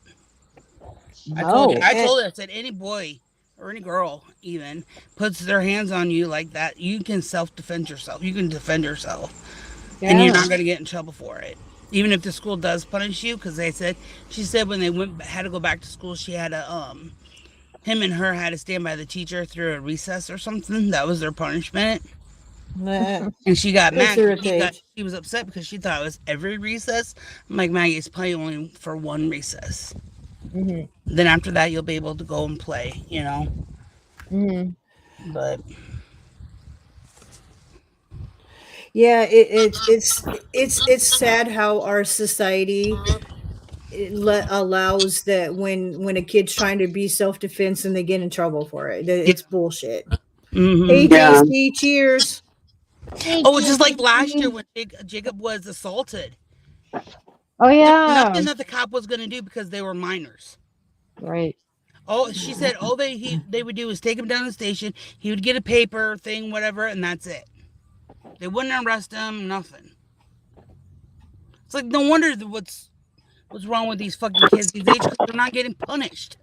No. I And, told her, I said, any boy or any girl even puts their hands on you like that, you can self defend yourself. You can defend yourself, and you're Yeah. not gonna get in trouble for it. Even if the school does punish you, because she said when they had to go back to school, she had to him and her had to stand by the teacher through a recess or something. That was their punishment. uh, And she got Kids mad. irritate. She was upset because she thought it was every recess. I'm like, Maggie, it's probably only for one recess. hmm Then after that, you'll be able to go and play. hmm But Yeah, it's sad how our society allows that when a kid's trying to be self defense and they get in trouble for it. It's bullshit. Hey, Yeah. JC, cheers. oh, just like last year when Jacob was assaulted. Oh yeah. Nothing that the cop was gonna do because they were minors. Right. Oh, she said all they would do is take him down to the station. He would get a paper thing, whatever, and that's it. They wouldn't arrest him. Nothing. It's like no wonder what's wrong with these fucking kids these days because they're not getting punished.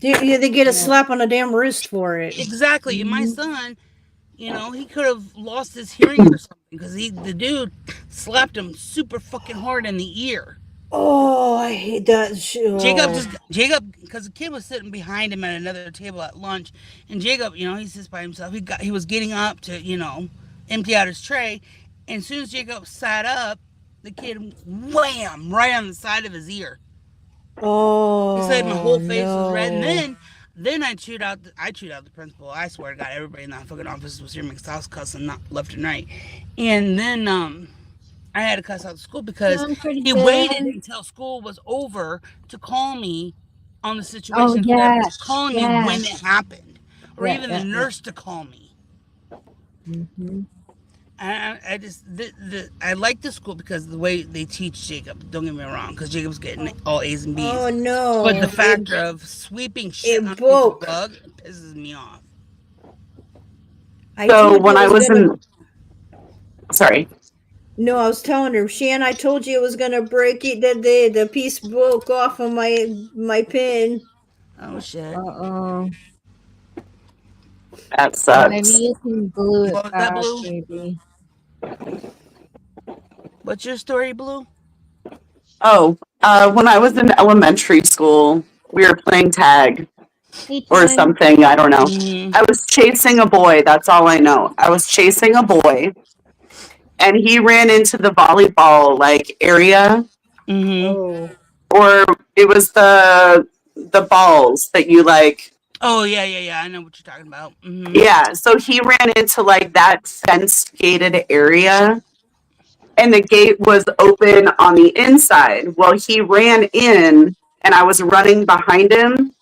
They get a slap on the damn wrist for it. Exactly. And my son, he could have lost his hearing or something because the dude slapped him super fucking hard in the ear. Oh, I hate that. Jacob, because the kid was sitting behind him at another table at lunch, and Jacob, he sits by himself. He was getting up to empty out his tray, and as soon as Jacob sat up, the kid wham right on the side of his ear. Oh, He said my whole face was red, no. and then I chewed out the principal. I swear to God, everybody in that fucking office was hearing my house cussing not left and right, and then I had to cuss out the school because he waited until school was over to call me on the situation. Oh, yes, Calling me yes. when it happened, or Yeah, even yeah, the yeah. nurse to call me. hmm I just I like the school because of the way they teach Jacob. Don't get me wrong, because Jacob's getting all A's and B's. Oh no! But the factor of sweeping shit underneath the broke. rug pisses me off. So when I was in, sorry. No, I was telling her, Shan, I told you it was gonna break it. That the piece broke off of my pin. Oh shit! Uh-oh. That Maybe sucks. you can glue it What was that, back, Blue? maybe. What's your story, Blue? Oh, when I was in elementary school, we were playing tag Hey, or Time. something. I don't know. Mm-hmm. I was chasing a boy. That's all I know. I was chasing a boy, and he ran into the volleyball area, Mm-hmm. Oh, or it was the balls that you like. Oh yeah. I know what you're talking about. Mm-hmm. Yeah, so he ran into that fenced gated area, and the gate was open on the inside. Well, he ran in, and I was running behind him,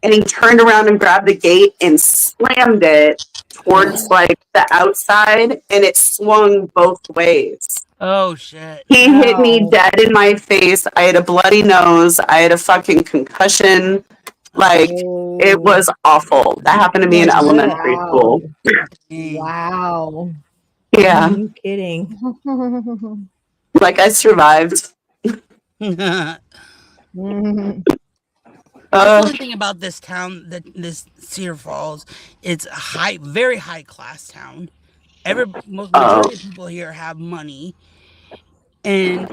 and he turned around and grabbed the gate and slammed it towards the outside, and it swung both ways. Oh shit! He hit me Ow. dead in my face. I had a bloody nose. I had a fucking concussion. It was awful. That happened to me in Like that. elementary school. Dang. Wow. Yeah, Are you kidding? I survived. That's Mhm. the Uh, only thing about this town, this Cedar Falls, it's a very high class town. Majority of people here have money, and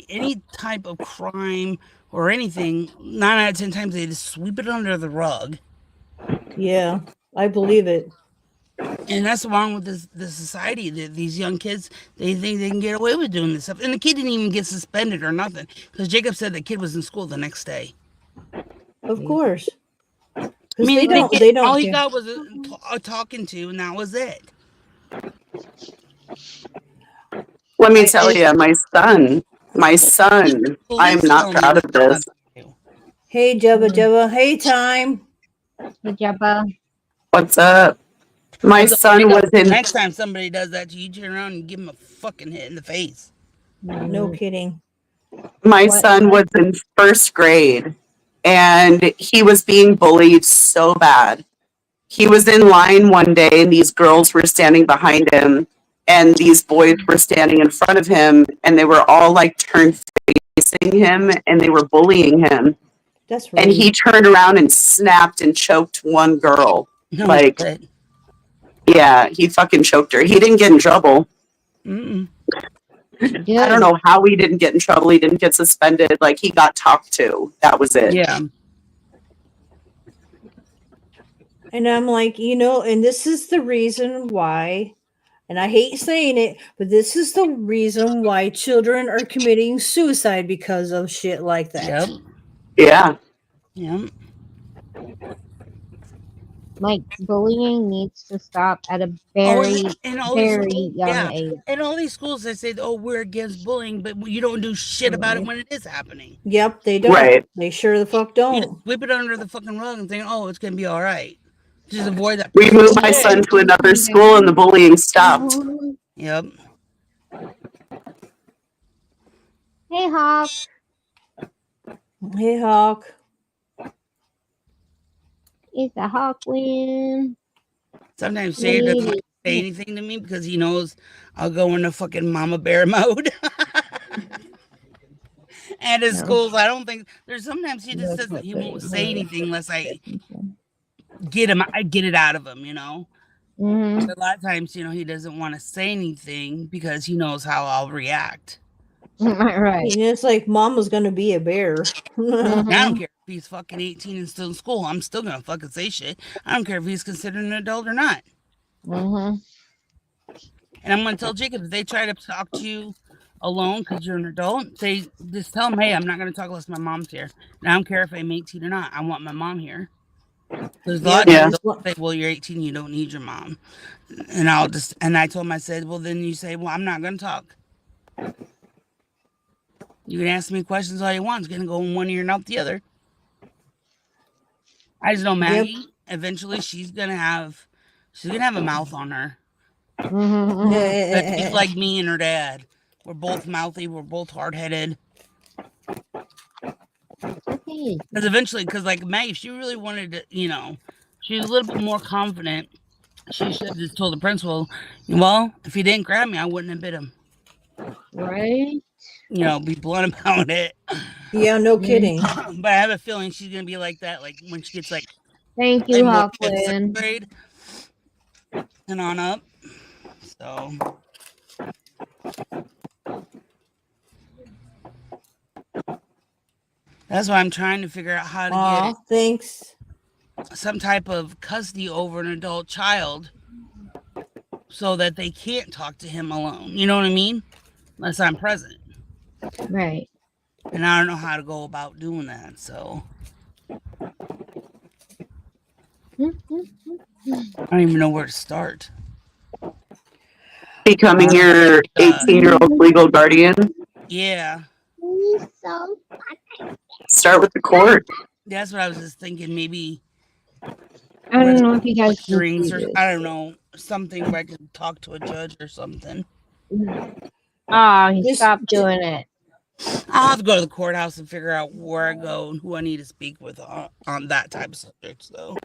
any type of crime or anything, 9 out of 10 times they just sweep it under the rug. Yeah, I believe it. And that's wrong with this society. These young kids, they think they can get away with doing this stuff. And the kid didn't even get suspended or nothing because Jacob said the kid was in school the next day. Of course. I mean, They don't. all he care. got was a talking to, and that was it. let me tell you, my son, I am not proud of this. Hey, Jubba. Hey, Time. Hey, Jabba. What's up? My Although, son was in next time somebody does that to you, turn around and give them a fucking hit in the face. No kidding. my What? son was in first grade, and he was being bullied so bad. He was in line one day, and these girls were standing behind him, and these boys were standing in front of him, and they were all like turned facing him, and they were bullying him. That's And rude. he turned around and snapped and choked one girl. No Like, shit. yeah, he fucking choked her. He didn't get in trouble. Mm-mm. I don't know how he didn't get in trouble. He didn't get suspended. Like, he got talked to. That was it. Yeah. And I'm like, and this is the reason why, and I hate saying it, but this is the reason why children are committing suicide because of shit like that. Yep. Yeah. Yep. Like bullying needs to stop at a very, and all these very schools, young age. and all these schools they say, "Oh, we're against bullying," but you don't do shit about it when it is happening. Yep, they don't. Right. They sure the fuck You don't. just whip it under the fucking rug and think, "Oh, it's gonna be all right." Just avoid that. We moved my son to another school, and the bullying stopped. Yep. Hey, Hawk. Hey, Hawk. It's a Hawk win. Sometimes Shay doesn't want to say anything to me because he knows I'll go into fucking mama bear mode. And at schools, I don't think there's sometimes he just says that he won't say anything unless I get it out of him, Mm-hmm. But a lot of times, he doesn't want to say anything because he knows how I'll react. Right. It's like mama's gonna be a bear. Mhm. I don't care if he's fucking 18 and still in school. I'm still gonna fucking say shit. I don't care if he's considered an adult or not. Mhm. And I'm gonna tell Jacob if they try to talk to you alone because you're an adult, just tell them, hey, I'm not gonna talk unless my mom's here. And I don't care if I'm 18 or not. I want my mom here. There's a lot of Yeah. adults say, well, you're 18, you don't need your mom. And I told him, I said, well, then you say, well, I'm not gonna talk. You can ask me questions all you want. It's gonna go in one ear and out the other. I just know Maggie. Eventually, she's gonna have a mouth on her. Mhm. But it's like me and her dad. We're both mouthy. We're both hard headed. Okay. Because like Maggie, if she really wanted to, she was a little bit more confident. She should have just told the principal, well, if he didn't grab me, I wouldn't have bit him. Right. Be blunt about it. Yeah, no kidding. But I have a feeling she's gonna be like that, like when she gets like Thank you, more Hawk fifth, sixth win. grade and on up. So that's why I'm trying to figure out how to Aw, thanks. get some type of custody over an adult child so that they can't talk to him alone. You know what I mean? Unless I'm present. Right. And I don't know how to go about doing that. So I don't even know where to start. Becoming your 18-year-old legal guardian. Yeah. So Start with the court. That's what I was just thinking. Maybe I don't know if you guys can hearings see or this. I don't know, something where I could talk to a judge or something. Oh, he Just- stopped doing it. I'll have to go to the courthouse and figure out where I go and who I need to speak with on that type of subjects, though.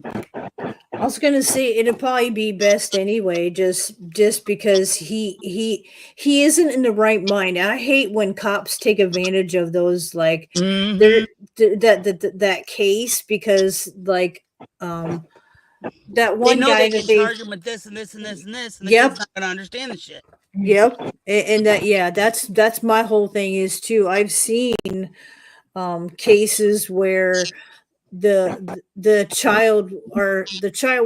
I was gonna say it'd probably be best anyway, just because he isn't in the right mind. I hate when cops take advantage of those like Mhm. that case because like that They one know guy they that can they charge him with this and this and this and this, and the Yep. kid's not gonna understand the shit. Yep. And that's my whole thing is too. I've seen cases where the child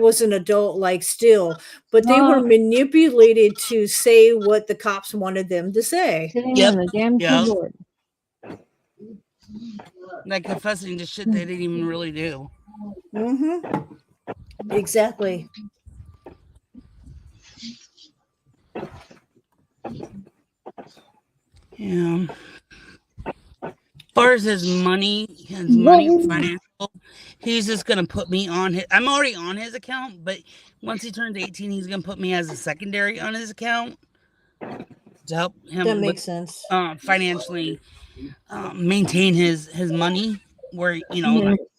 was an adult like still, but they were manipulated to say what the cops wanted them to say. Sitting Yep. on the damn Yep. keyboard. Like confessing to shit they didn't even really do. Mm-hmm. Exactly. Yeah. As far as his money, financial he's just gonna put me on his. I'm already on his account, but once he turns 18, he's gonna put me as a secondary on his account to help him That with, makes sense. financially maintain his money, where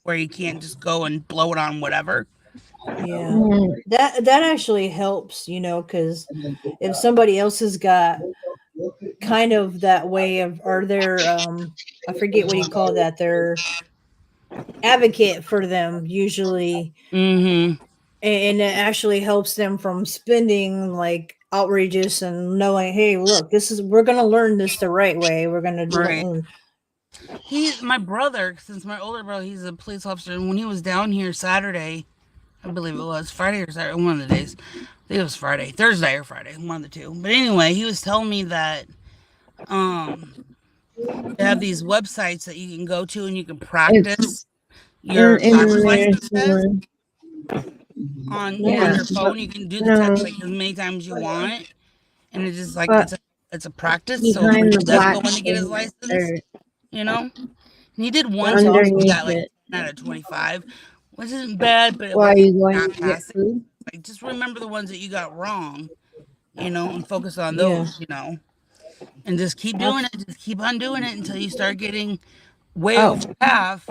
where he can't just go and blow it on whatever. Yeah. Mhm. That actually helps, because if somebody else has got kind of that way of, or they're I forget what you call that, they're advocate for them usually, Mm-hmm. and it actually helps them from spending like outrageous and knowing, hey, look, we're gonna learn this the right way. We're gonna Right. learn. He's my brother, since my older brother, he's a police officer. And when he was down here Saturday, I believe it was Friday or Saturday, one of the days. I think it was Friday, Thursday or Friday, one of the two. But anyway, he was telling me that they have these websites that you can go to and you can practice your driver's license test on your phone. You can do the test like as many times you want, and it's just like it's a practice. So when he does go in to get his license, and he did one test, he got like 10 out of 25, which isn't bad, but it Why are was you going not to get passing. food? Like, just remember the ones that you got wrong, and focus on Yeah. those, and just keep doing it. Just keep on doing it until you start getting way over half,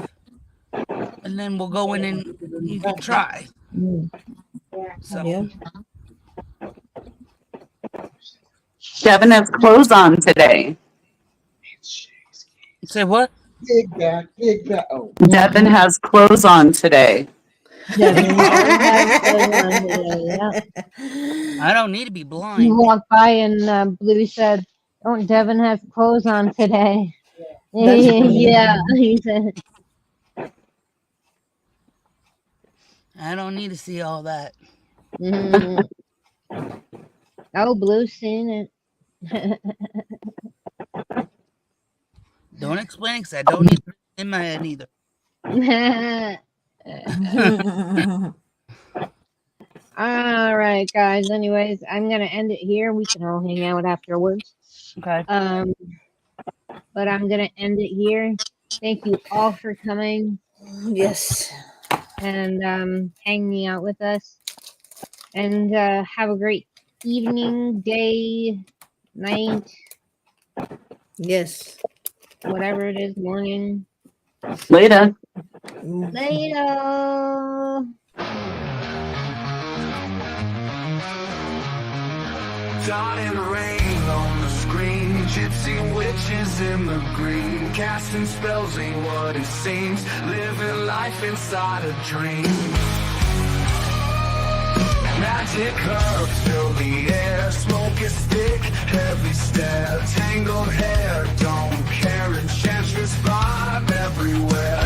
and then we'll go in and you can try. So Yeah. Devin has clothes on today. say what? Big back. Oh, Devin has clothes on today. Devin I don't need to be He blind. walked by and Blue said, "Oh, Devin has clothes on today." That's funny. Yeah, he said. I don't need to see all that. Mm. Oh, Blue's seen it. Don't explain it, because I don't need it in my head either. All right, guys. Anyways, I'm gonna end it here. We can all hang out afterwards. Okay. But I'm gonna end it here. Thank you all for coming Yes. and hanging out with us. And have a great evening, day, night, Yes. whatever it is, morning. Later. Later. Dying rain on the screen, gypsy witches in the green, casting spells ain't what it seems, living life inside a dream. Magic herbs fill the air, smoke is thick, heavy stare, tangled hair, don't care, enchantress vibe everywhere.